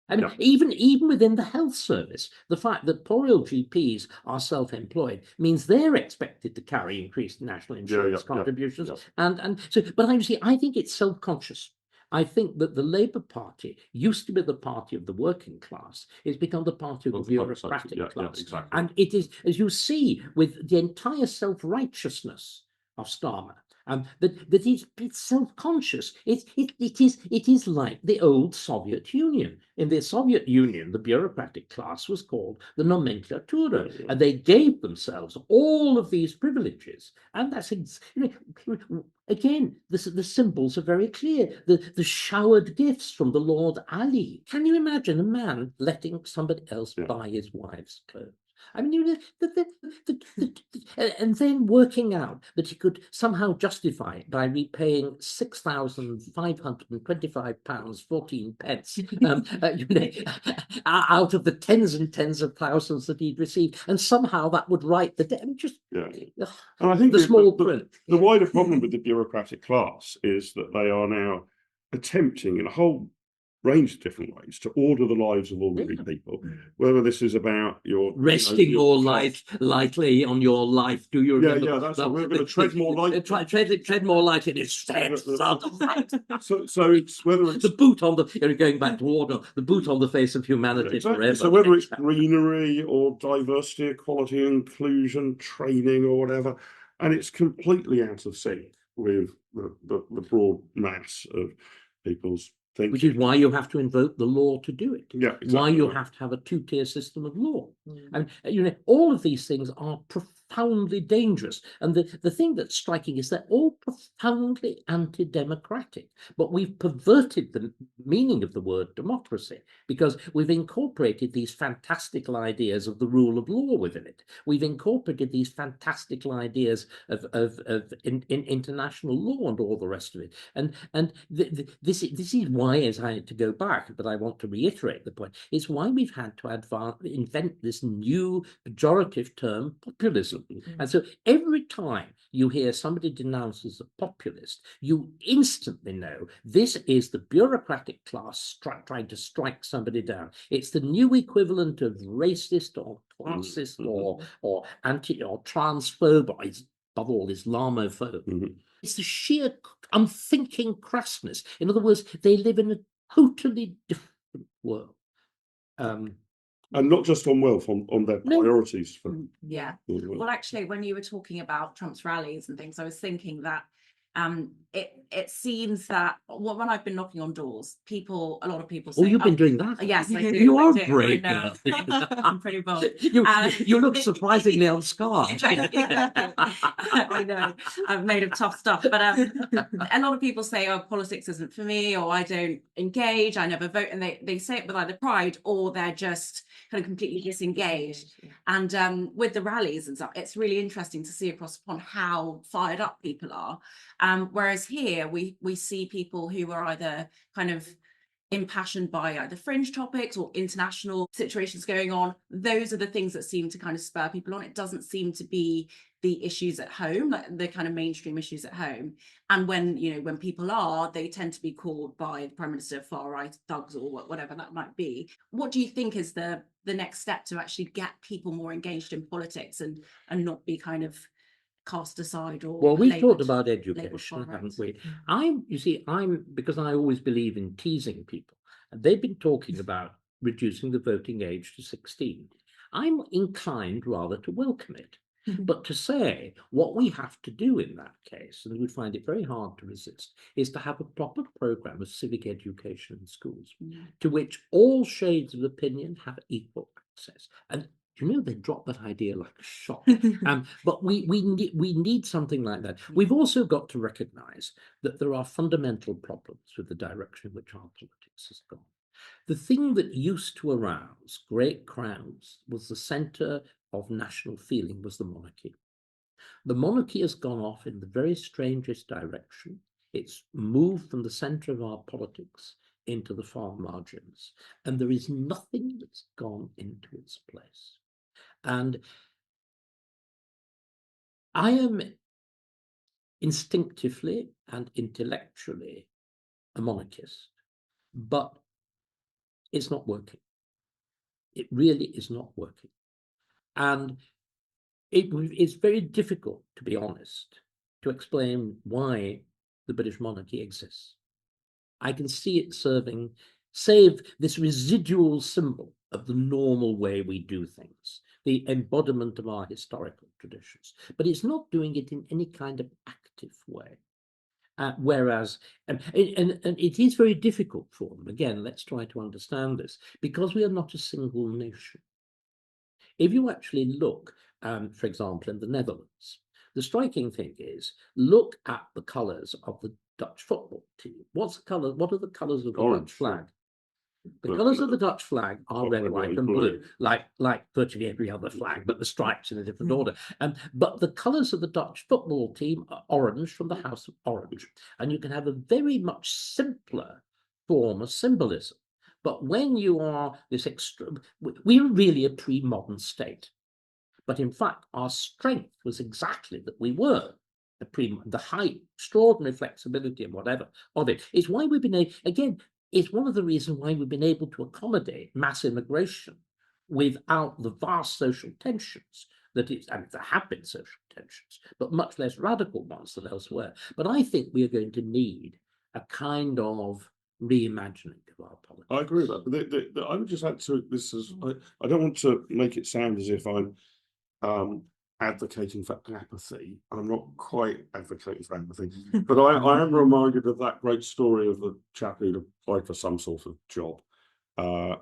I mean, even within the health service, the fact that poor old GPs are self-employed means they're expected to carry increased national insurance contributions. And so, but I think it's self-conscious. I think that the Labour Party used to be the party of the working class. It's become the party of the bureaucratic class. Exactly. And it is, as you see, with the entire self-righteousness of Starmer, that it's self-conscious. It is like the old Soviet Union. In the Soviet Union, the bureaucratic class was called the nomenklatura, and they gave themselves all of these privileges. And that's again, the symbols are very clear. The showered gifts from the Lord Ali. Can you imagine a man letting somebody else buy his wife's clothes? I mean, and then working out that he could somehow justify it by repaying £6,525.14, out of the tens and tens of thousands that he'd received, and somehow that would right the debt. I mean, just and I think the small print. The wider problem with the bureaucratic class is that they are now attempting in a whole range of different ways to order the lives of ordinary people, whether this is about your resting more lightly on your life. Do you remember? That's what we're going to tread more lightly. Tread more lightly in its steps. So it's whether it's the boot on the going back to order, the boot on the face of humanity forever. So whether it's greenery or diversity, equality, inclusion, training, or whatever, and it's completely out of sync with the broad mass of people's thinking. Which is why you have to invoke the law to do it. Yeah, exactly. Why you have to have a two-tier system of law. I mean, all of these things are profoundly dangerous. And the thing that's striking is they're all profoundly anti-democratic. But we've perverted the meaning of the word democracy because we've incorporated these fantastical ideas of the rule of law within it. We've incorporated these fantastical ideas of international law and all the rest of it. And this is why, as I had to go back, but I want to reiterate the point, it's why we've had to invent this new pejorative term, populism. And so every time you hear somebody denounced as a populist, you instantly know this is the bureaucratic class trying to strike somebody down. It's the new equivalent of racist or classist or anti or transphobe, or above all Islamophobe. It's the sheer unthinking crassness. In other words, they live in a totally different world. And not just on wealth, on their priorities. Well, actually, when you were talking about Trump's rallies and things, I was thinking that it seems that when I've been knocking on doors, a lot of people say, you've been doing that? Yes, I do. You are a brave girl. I'm pretty bold. You look surprisingly unscarred. I know. I'm made of tough stuff. But a lot of people say, politics isn't for me, or I don't engage, I never vote. And they say it with either pride or they're just kind of completely disengaged. And with the rallies and stuff, it's really interesting to see across upon how fired up people are. Whereas here we see people who are either kind of impassioned by either fringe topics or international situations going on. Those are the things that seem to kind of spur people on. It doesn't seem to be the issues at home, like the kind of mainstream issues at home. And when people they tend to be called by the Prime Minister far right thugs or whatever that might be. What do you think is the next step to actually get people more engaged in politics and not be kind of cast aside? Or we've talked about education, haven't we? Because I always believe in teasing people, and they've been talking about reducing the voting age to 16. I'm inclined rather to welcome it, but to say what we have to do in that case, and we'd find it very hard to resist, is to have a proper program of civic education in schools to which all shades of opinion have equal access. And Do you know, they dropped that idea like a shot. But we need something like that. We've also got to recognise that there are fundamental problems with the direction in which our politics has gone. The thing that used to arouse great crowds was the centre of national feeling, was the monarchy. The monarchy has gone off in the very strangest direction. It's moved from the centre of our politics into the far margins, and there is nothing that's gone into its place. And I am instinctively and intellectually a monarchist, but it's not working. It really is not working. And it's very difficult, to be honest, to explain why the British monarchy exists. I can see it save this residual symbol of the normal way we do things, the embodiment of our historical traditions, but it's not doing it in any kind of active way. Whereas, and it is very difficult for them. Again, let's try to understand this, because we are not a single nation. If you actually look, for example, in the Netherlands, the striking thing is, look at the colours of the Dutch football team. What are the colours of the Dutch flag? The colours of the Dutch flag are red, white, and blue, like virtually every other flag, but the stripes in a different order. But the colours of the Dutch football team are orange, from the House of Orange. And you can have a very much simpler form of symbolism. But when you are this extreme, we're really a pre-modern state. But in fact, our strength was exactly that we were the high, extraordinary flexibility and whatever of it. It's why we've been again. It's one of the reasons why we've been able to accommodate mass immigration without the vast social tensions that it's. I mean, there have been social tensions, but much less radical ones than elsewhere. But I think we are going to need a kind of reimagining of our politics. I agree with that. I would just add to this I don't want to make it sound as if I'm advocating for apathy. I'm not quite advocating for apathy, but I am reminded of that great story of the chap who'd applied for some sort of job,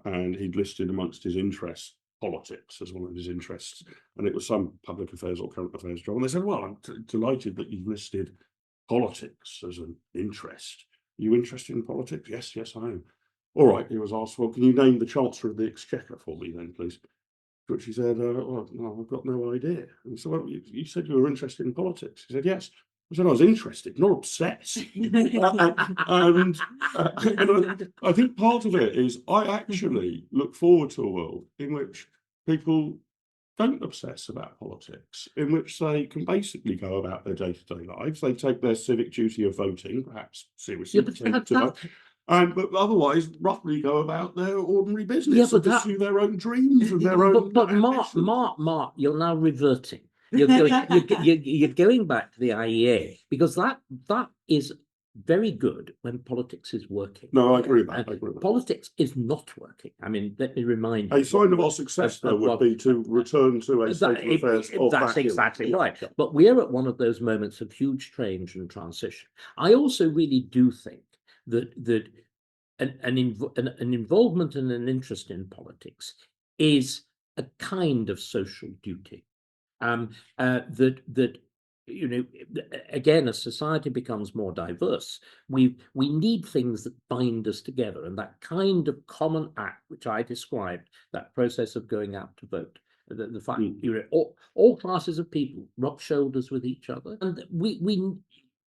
and he'd listed amongst his interests politics as one of his interests, and it was some public affairs or current affairs job. And they said, "Well, I'm delighted that you've listed politics as an interest. Are you interested in politics?" Yes, I am. All right, he was asked, "Well, can you name the Chancellor of the Exchequer for me then, please?" To which he said, "Well, no, I've got no idea." And so, "Well, you said you were interested in politics." He said, "Yes." I said, "I was interested, not obsessed." And I think part of it is I actually look forward to a world in which people don't obsess about politics, in which they can basically go about their day-to-day lives. They take their civic duty of voting, perhaps seriously, but otherwise roughly go about their ordinary business and pursue their own dreams and their own. But Mark, you're now reverting. You're going back to the IEA, because that is very good when politics is working. No, I agree with that. Politics is not working. I mean, let me remind you. A sign of our success, though, would be to return to a state of affairs of That's vacuum. exactly right. But we're at one of those moments of huge change and transition. I also really do think that an involvement and an interest in politics is a kind of social duty. That you know, again, as society becomes more diverse, we need things that bind us together, and that kind of common act, which I described, that process of going out to vote. The fact, all classes of people rub shoulders with each other, and we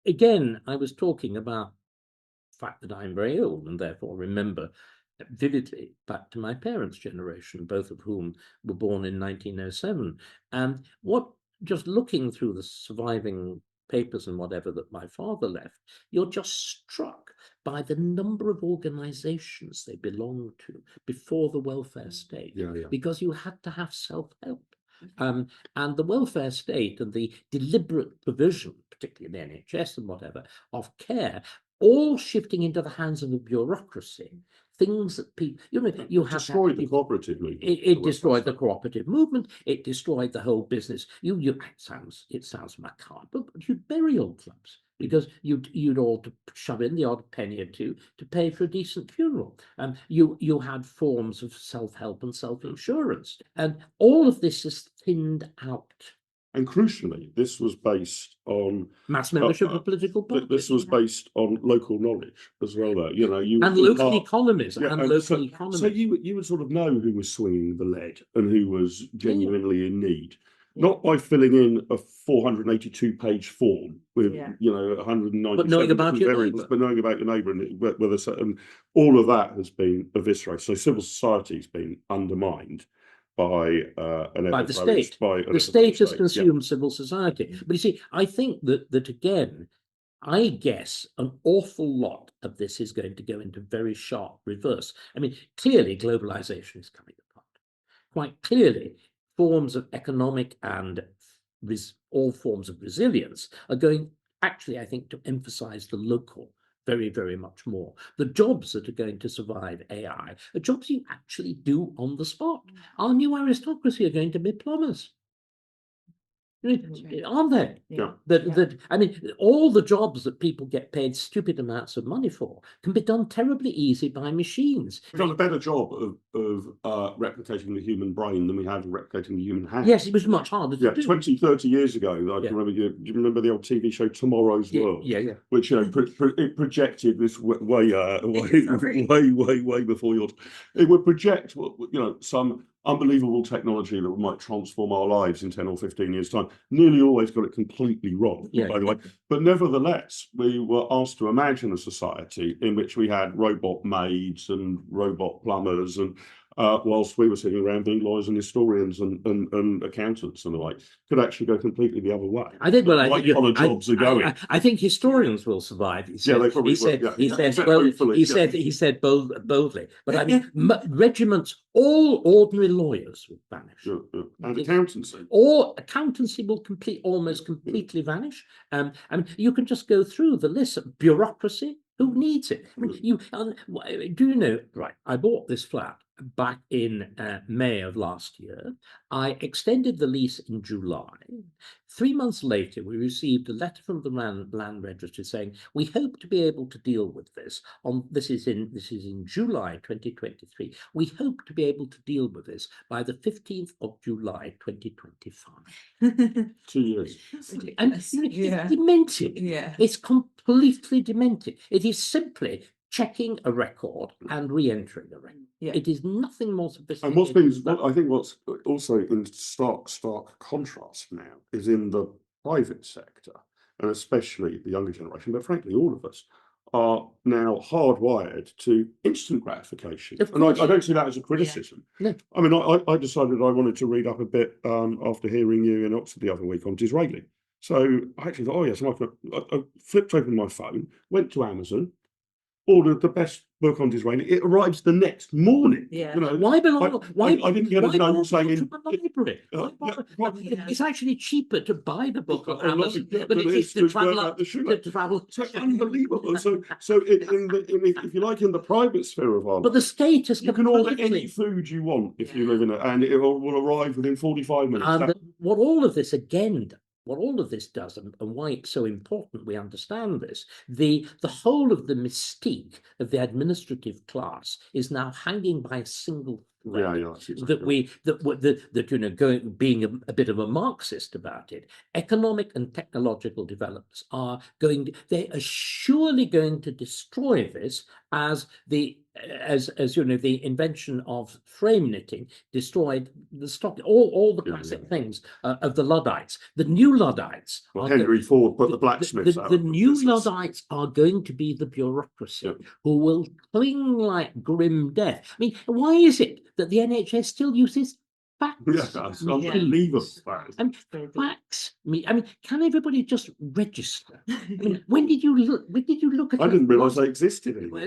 again, I was talking about fact that I'm very old and therefore remember vividly back to my parents' generation, both of whom were born in 1907. And just looking through the surviving papers and whatever that my father left, you're just struck by the number of organizations they belonged to before the welfare state, because you had to have self-help. And the welfare state and the deliberate provision, particularly in the NHS and whatever, of care, all shifting into the hands of a bureaucracy. Things that people, you have destroyed the cooperative movement. It destroyed the cooperative movement. It destroyed the whole business. It sounds macabre, but you burial clubs. because you'd all to shove in the odd penny or two to pay for a decent funeral. You had forms of self-help and self-insurance, and all of this is thinned out. And crucially, this was based on mass membership of political parties. This was based on local knowledge as well, though. And local economies and local economies. So you would sort of know who was swinging the lead and who was genuinely in need. Not by filling in a 482-page form with 190 but knowing about your variables, but knowing about your neighbour, and all of that has been eviscerated. So civil society has been undermined by the state. The state has consumed civil society. But you see, I think that again, I guess an awful lot of this is going to go into very sharp reverse. I mean, clearly globalization is coming apart. Quite clearly, forms of economic and all forms of resilience are going, actually, I think, to emphasize the local very, very much more. The jobs that are going to survive AI are jobs you actually do on the spot. Our new aristocracy are going to be plumbers. Aren't they? Yeah. I mean, all the jobs that people get paid stupid amounts of money for can be done terribly easy by machines. We've done a better job of replicating the human brain than we have replicating the human hand. Yes, it was much harder to do. 20, 30 years ago, I can remember. Do you remember the old TV show Tomorrow's World? Yeah. Which it projected this way before your. It would project some unbelievable technology that might transform our lives in 10 or 15 years' time. Nearly always got it completely wrong, by the way. But nevertheless, we were asked to imagine a society in which we had robot maids and robot plumbers, and whilst we were sitting around being lawyers and historians and accountants and the like, could actually go completely the other way. I think white-collar jobs are going. I think historians will survive. He said, they probably will. He said boldly. But I mean, regiments, all ordinary lawyers will vanish. And accountancy. Or accountancy will almost completely vanish. I mean, you can just go through the list of bureaucracy. Who needs it? I mean, do you know? Right, I bought this flat back in May of last year. I extended the lease in July. 3 months later, we received a letter from the land registry saying we hope to be able to deal with this. This is in July 2023. We hope to be able to deal with this by the 15th of July 2025. 2 years. And it's demented. Yeah. It's completely demented. It is simply checking a record and re-entering a record. Yeah. It is nothing more sophisticated. And what's also in stark contrast now is in the private sector, and especially the younger generation, but frankly, all of us are now hardwired to instant gratification. And I don't see that as a criticism. Yeah. No. I mean, I decided I wanted to read up a bit after hearing you in Oxford the other week on Disraeli. So I actually thought, I flipped open my phone, went to Amazon, ordered the best book on Disraeli. It arrives the next morning. Yeah. Why belong? I didn't get a note saying to the library. It's actually cheaper to buy the book on Amazon, but it is to travel up to travel. So unbelievable. So if you like, in the private sphere of our life, but the state has you can order any food you want if you live in it, and it will arrive within 45 minutes. And what all of this again does. What all of this does, and why it's so important we understand this, the whole of the mystique of the administrative class is now hanging by a single thread. Being a bit of a Marxist about it, economic and technological developments they are surely going to destroy this, as the invention of frame knitting destroyed the stock, all the classic things of the Luddites. The new Luddites. Henry Ford put the blacksmiths out. The new Luddites are going to be the bureaucracy who will cling like grim death. I mean, why is it that the NHS still uses fax? That's unbelievable. And fax. I mean, can everybody just register? I mean, when did you look at? I didn't realise they existed anymore.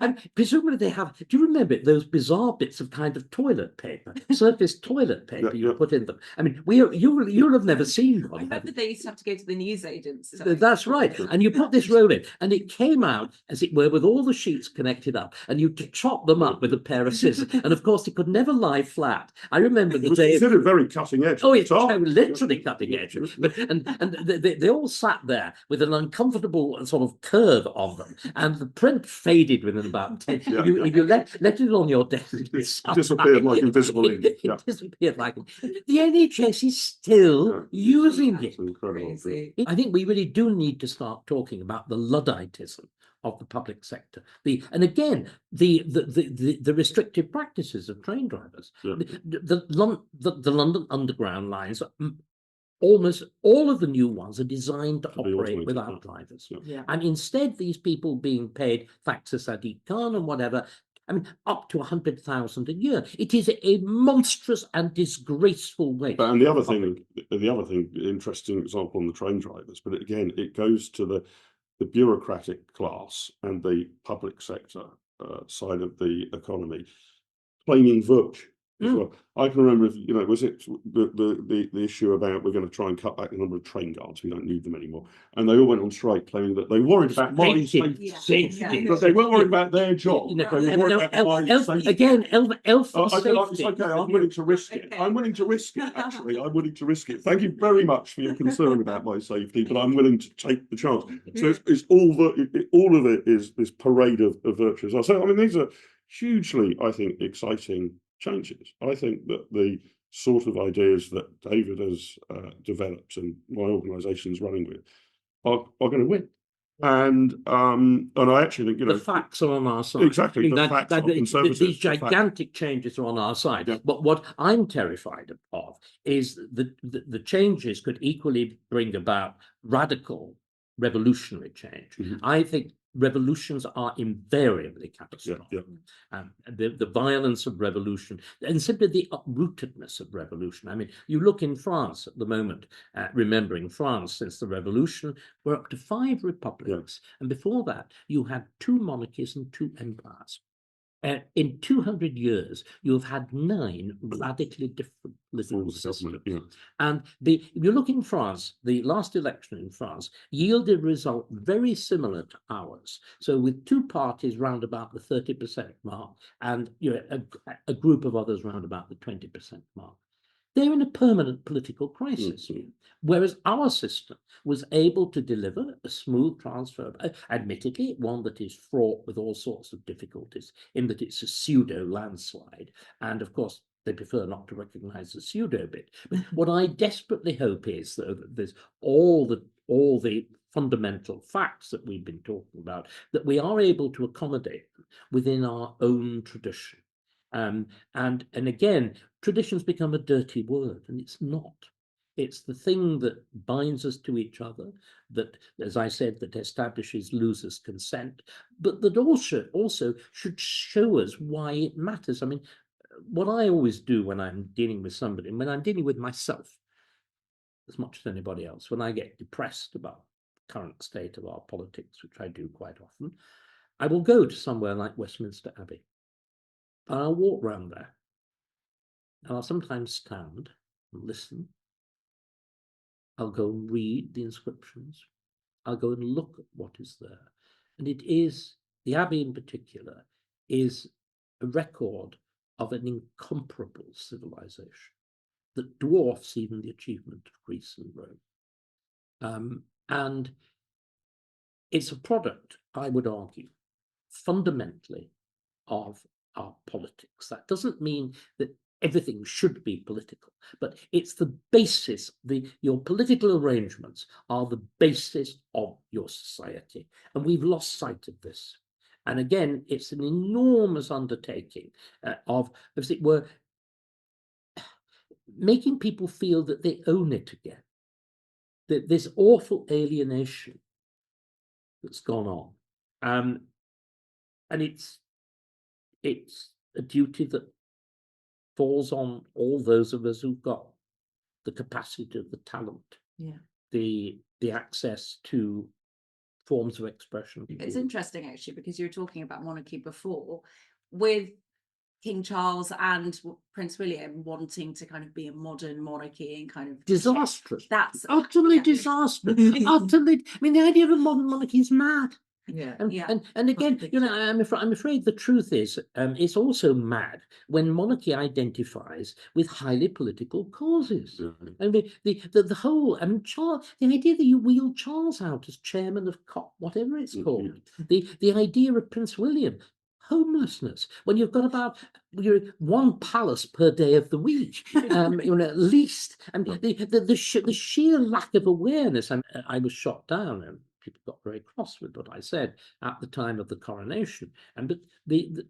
And presumably they have. Do you remember those bizarre bits of kind of toilet paper, surface toilet paper you put in them? I mean, you'll have never seen one. I remember they used to have to go to the newsagents. That's right. And you put this roll in, and it came out, as it were, with all the sheets connected up, and you chop them up with a pair of scissors. And of course, it could never lie flat. I remember the day. Considered very cutting edge. Oh, it's literally cutting edge. they all sat there with an uncomfortable sort of curve on them, and the print faded within about 10. If you let it on your desk, it disappeared like invisible ink. It disappeared like the NHS is still using it. Incredible. I think we really do need to start talking about the Ludditism of the public sector. And again, the restrictive practices of train drivers. Yeah. The London Underground lines, almost all of the new ones are designed to operate without drivers. Yeah. And instead, these people being paid Faxa Sadiq Khan and whatever, I mean, up to 100,000 a year. It is a monstrous and disgraceful waste. And the other thing, interesting example on the train drivers, but again, it goes to the bureaucratic class and the public sector side of the economy claiming virtue as well. I can remember, was it the issue about we're going to try and cut back the number of train guards, we don't need them anymore, and they all went on strike claiming that they worried about my safety, but they weren't worried about their job. They were worried about my safety. Again, health and safety. It's okay, I'm willing to risk it. I'm willing to risk it, actually. I'm willing to risk it. Thank you very much for your concern about my safety, but I'm willing to take the chance. So it's all of it is this parade of virtues. So, I mean, these are hugely, I think, exciting changes. I think that the sort of ideas that David has developed and my organisation is running with are going to win. And I actually think, the facts are on our side. Exactly, these gigantic changes are on our side. Yeah. But what I'm terrified of is the changes could equally bring about radical revolutionary change. I think revolutions are invariably catastrophic. The violence of revolution and simply the uprootedness of revolution. I mean, you look in France at the moment, remembering France since the revolution, we're up to 5 republics. And before that, you had 2 monarchies and 2 empires. In 200 years, you've had 9 radically different political systems. And if you look in France, the last election in France yielded a result very similar to ours. So with 2 parties round about the 30% mark and a group of others round about the 20% mark. They're in a permanent political crisis. Whereas our system was able to deliver a smooth transfer, admittedly, one that is fraught with all sorts of difficulties, in that it's a pseudo landslide. And of course, they prefer not to recognize the pseudo bit. But what I desperately hope is, though, that there's all the fundamental facts that we've been talking about, that we are able to accommodate them within our own tradition. And again, traditions become a dirty word, and it's not. It's the thing that binds us to each other, that, as I said, that establishes losers' consent, but that also should show us why it matters. I mean, what I always do when I'm dealing with somebody, and when I'm dealing with myself, as much as anybody else, when I get depressed about the current state of our politics, which I do quite often, I will go to somewhere like Westminster Abbey, and I'll walk round there, and I'll sometimes stand and listen. I'll go and read the inscriptions. I'll go and look at what is there. And it is, the Abbey in particular, is a record of an incomparable civilization that dwarfs even the achievement of Greece and Rome. And it's a product, I would argue, fundamentally of our politics. That doesn't mean that everything should be political, but it's the basis. Your political arrangements are the basis of your society, and we've lost sight of this. And again, it's an enormous undertaking of, as it were, making people feel that they own it again. That this awful alienation that's gone on, and it's a duty that falls on all those of us who've got the capacity, the talent, the access to forms of expression. It's interesting, actually, because you were talking about monarchy before, with King Charles and Prince William wanting to kind of be a modern monarchy and kind of disastrous. That's utterly disastrous. Utterly. I mean, the idea of a modern monarchy is mad. Yeah. And again, I'm afraid the truth is, it's also mad when monarchy identifies with highly political causes. I mean, the whole, the idea that you wheel Charles out as chairman of COP, whatever it's called, the idea of Prince William, homelessness, when you've got about one palace per day of the week, at least, and the sheer lack of awareness. I was shot down, and people got very cross with what I said at the time of the coronation. But the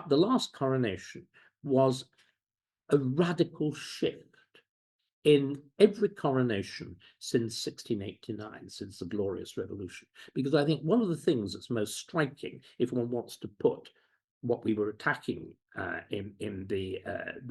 last coronation was a radical shift in every coronation since 1689, since the Glorious Revolution. Because I think one of the things that's most striking, if one wants to put what we were attacking in the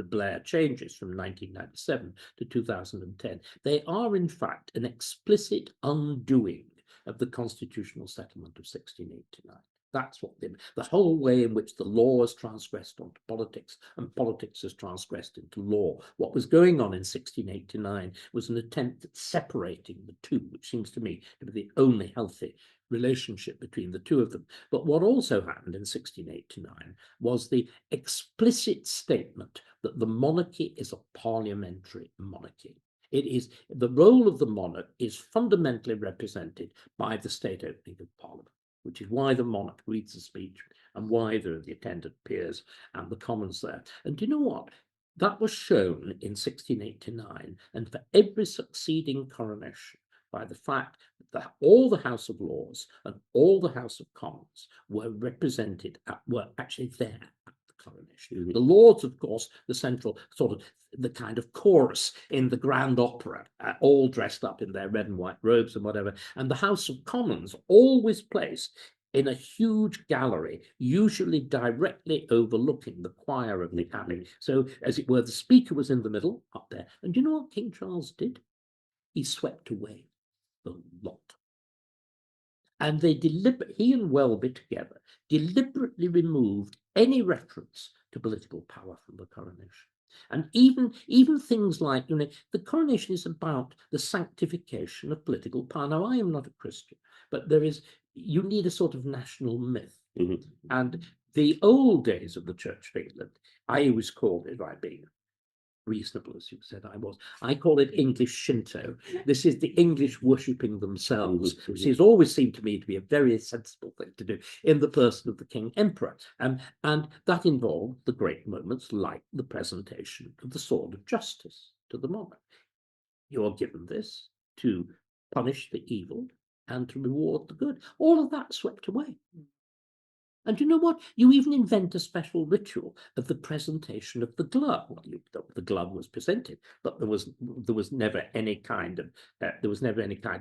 Blair changes from 1997 to 2010, they are in fact an explicit undoing of the constitutional settlement of 1689. That's what the whole way in which the law has transgressed onto politics and politics has transgressed into law. What was going on in 1689 was an attempt at separating the two, which seems to me to be the only healthy relationship between the two of them. But what also happened in 1689 was the explicit statement that the monarchy is a parliamentary monarchy. It is the role of the monarch is fundamentally represented by the state opening of Parliament, which is why the monarch reads the speech and why there are the attendant peers and the Commons there. And do you know what? That was shown in 1689 and for every succeeding coronation by the fact that all the House of Lords and all the House of Commons were represented, were actually there at the coronation. The Lords, of course, the central sort of the kind of chorus in the Grand Opera, all dressed up in their red and white robes and whatever. And the House of Commons always placed in a huge gallery, usually directly overlooking the choir of the Abbey. So, as it were, the Speaker was in the middle up there. And do you know what King Charles did? He swept away the lot. And they he and Welby together deliberately removed any reference to political power from the coronation. And even things like, the coronation is about the sanctification of political power. Now, I am not a Christian, but you need a sort of national myth. And the old days of the Church of England, I always called it, by being reasonable as you said I call it English Shinto. This is the English worshipping themselves, which has always seemed to me to be a very sensible thing to do in the person of the King Emperor. And that involved the great moments like the presentation of the sword of justice to the monarch. You're given this to punish the evil and to reward the good. All of that swept away. And you know what? You even invent a special ritual of the presentation of the glove. Well, the glove was presented, but there was never any kind of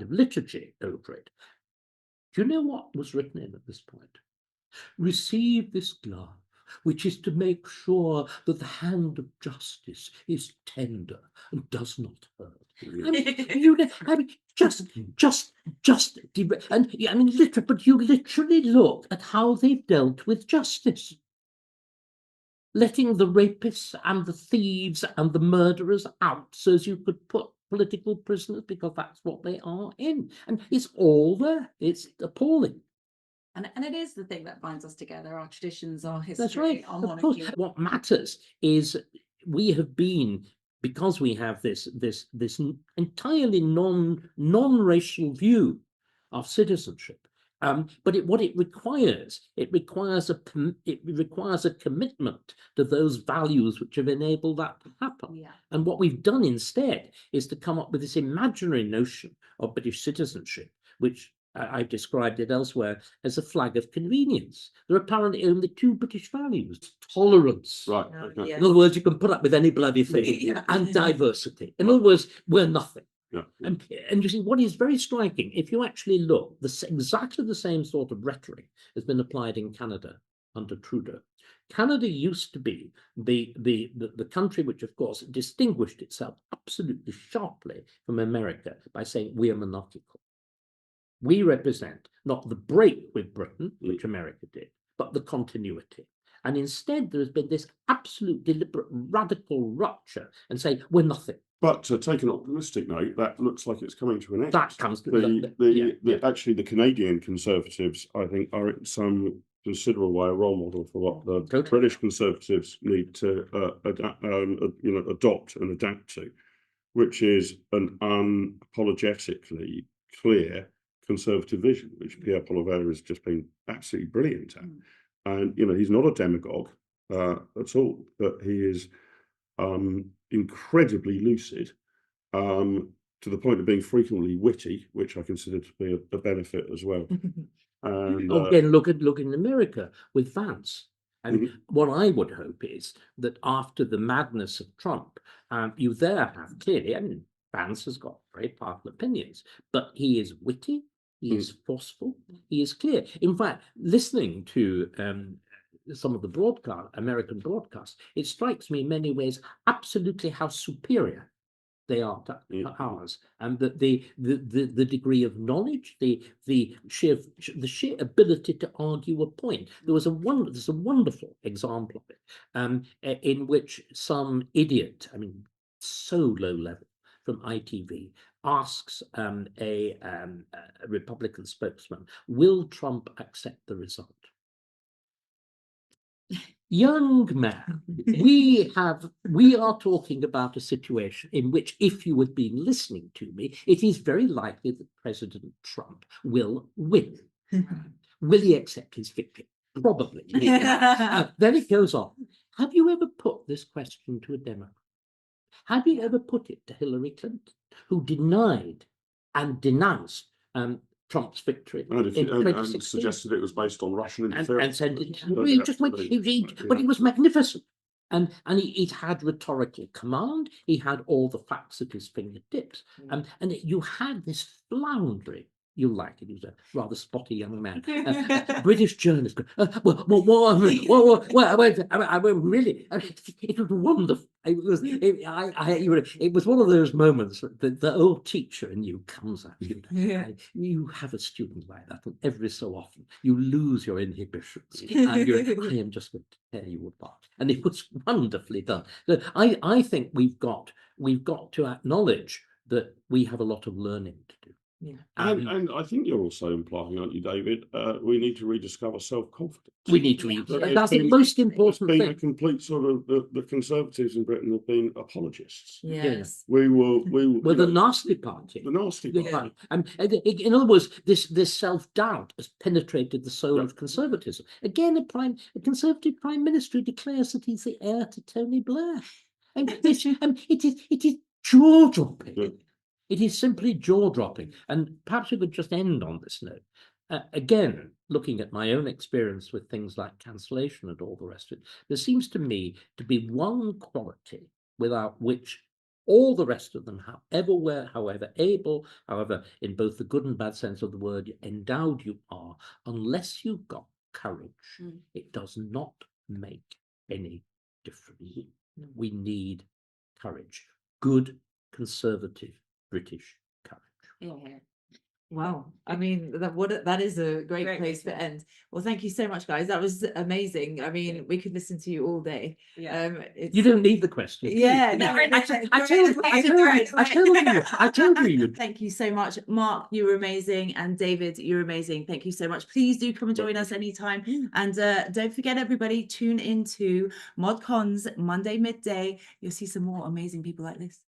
liturgy over it. Do you know what was written in at this point? Receive this glove, which is to make sure that the hand of justice is tender and does not hurt. But you literally look at how they've dealt with justice, letting the rapists and the thieves and the murderers out so as you could put political prisoners, because that's what they are in. And it's all there. It's appalling. And it is the thing that binds us together, our traditions, our history, That's right. our monarchy. Of course. What matters is we have been, because we have this entirely non-racial view of citizenship. But what it requires a commitment to those values which have enabled that to happen. Yeah. And what we've done instead is to come up with this imaginary notion of British citizenship, which I've described it elsewhere as a flag of convenience. There are apparently only two British values: tolerance. Right. Okay. In other words, you can put up with any bloody thing, and diversity. In other words, we're nothing. Yeah. And you see, what is very striking, if you actually look, exactly the same sort of rhetoric has been applied in Canada under Trudeau. Canada used to be the country which, of course, distinguished itself absolutely sharply from America by saying we are monarchical. We represent not the break with Britain, which America did, but the continuity. And instead, there has been this absolute, deliberate, radical rupture and saying, we're nothing. But to take an optimistic note, that looks like it's coming to an end. That comes to actually the Canadian Conservatives, I think, are in some considerable way a role model for what the British Conservatives need to adopt and adapt to, which is an unapologetically clear Conservative vision, which Pierre Poilievre has just been absolutely brilliant at. And he's not a demagogue at all, but he is incredibly lucid, to the point of being frequently witty, which I consider to be a benefit as well. And again, look in America with Vance. And what I would hope is that after the madness of Trump, you there have clearly, I mean, Vance has got very powerful opinions, but he is witty, he is forceful, he is clear. In fact, listening to some of the American broadcasts, it strikes me in many ways absolutely how superior they are to ours, and that the degree of knowledge, the sheer ability to argue a point. There's a wonderful example of it, in which some idiot, I mean, so low level, from ITV asks a Republican spokesman, "Will Trump accept the result?" Young man, we are talking about a situation in which, if you had been listening to me, it is very likely that President Trump will win. Will he accept his victory? Probably. Then it goes on. Have you ever put this question to a Democrat? Have you ever put it to Hillary Clinton, who denied and denounced Trump's victory in 2016, and suggested it was based on Russian interference, and said but it was magnificent, and he'd had rhetorical command, he had all the facts at his fingertips, and you had this floundering. You'll like it. He was a rather spotty young man. British journalist. Really? It was wonderful. It was one of those moments that the old teacher in you comes at you. You have a student like that, and every so often you lose your inhibitions. And I am just going to tear you apart. And it was wonderfully done. So I think we've got to acknowledge that we have a lot of learning to do. And I think you're also implying, aren't you, David? We need to rediscover self-confidence. We need to that's the most important thing. A complete sort of the Conservatives in Britain have been apologists. Yes. We're the nasty party. The nasty party. In other words, this self-doubt has penetrated the soul of conservatism. Again, a Conservative Prime Minister declares that he's the heir to Tony Blair. And it is jaw-dropping. It is simply jaw-dropping. And perhaps we could just end on this note. Again, looking at my own experience with things like cancellation and all the rest of it, there seems to me to be one quality without which all the rest of them, however able, however, in both the good and bad sense of the word, endowed you are, unless you've got courage, it does not make any difference. We need courage. Good, conservative British courage. Wow, I mean, that is a great place to end. Well, thank you so much, guys. That was amazing. I mean, we could listen to you all day. You don't need the question. I told you. Thank you so much, Mark. You were amazing, and David, you're amazing. Thank you so much. Please do come and join us anytime. And don't forget, everybody, tune into ModCon's Monday midday. You'll see some more amazing people like this.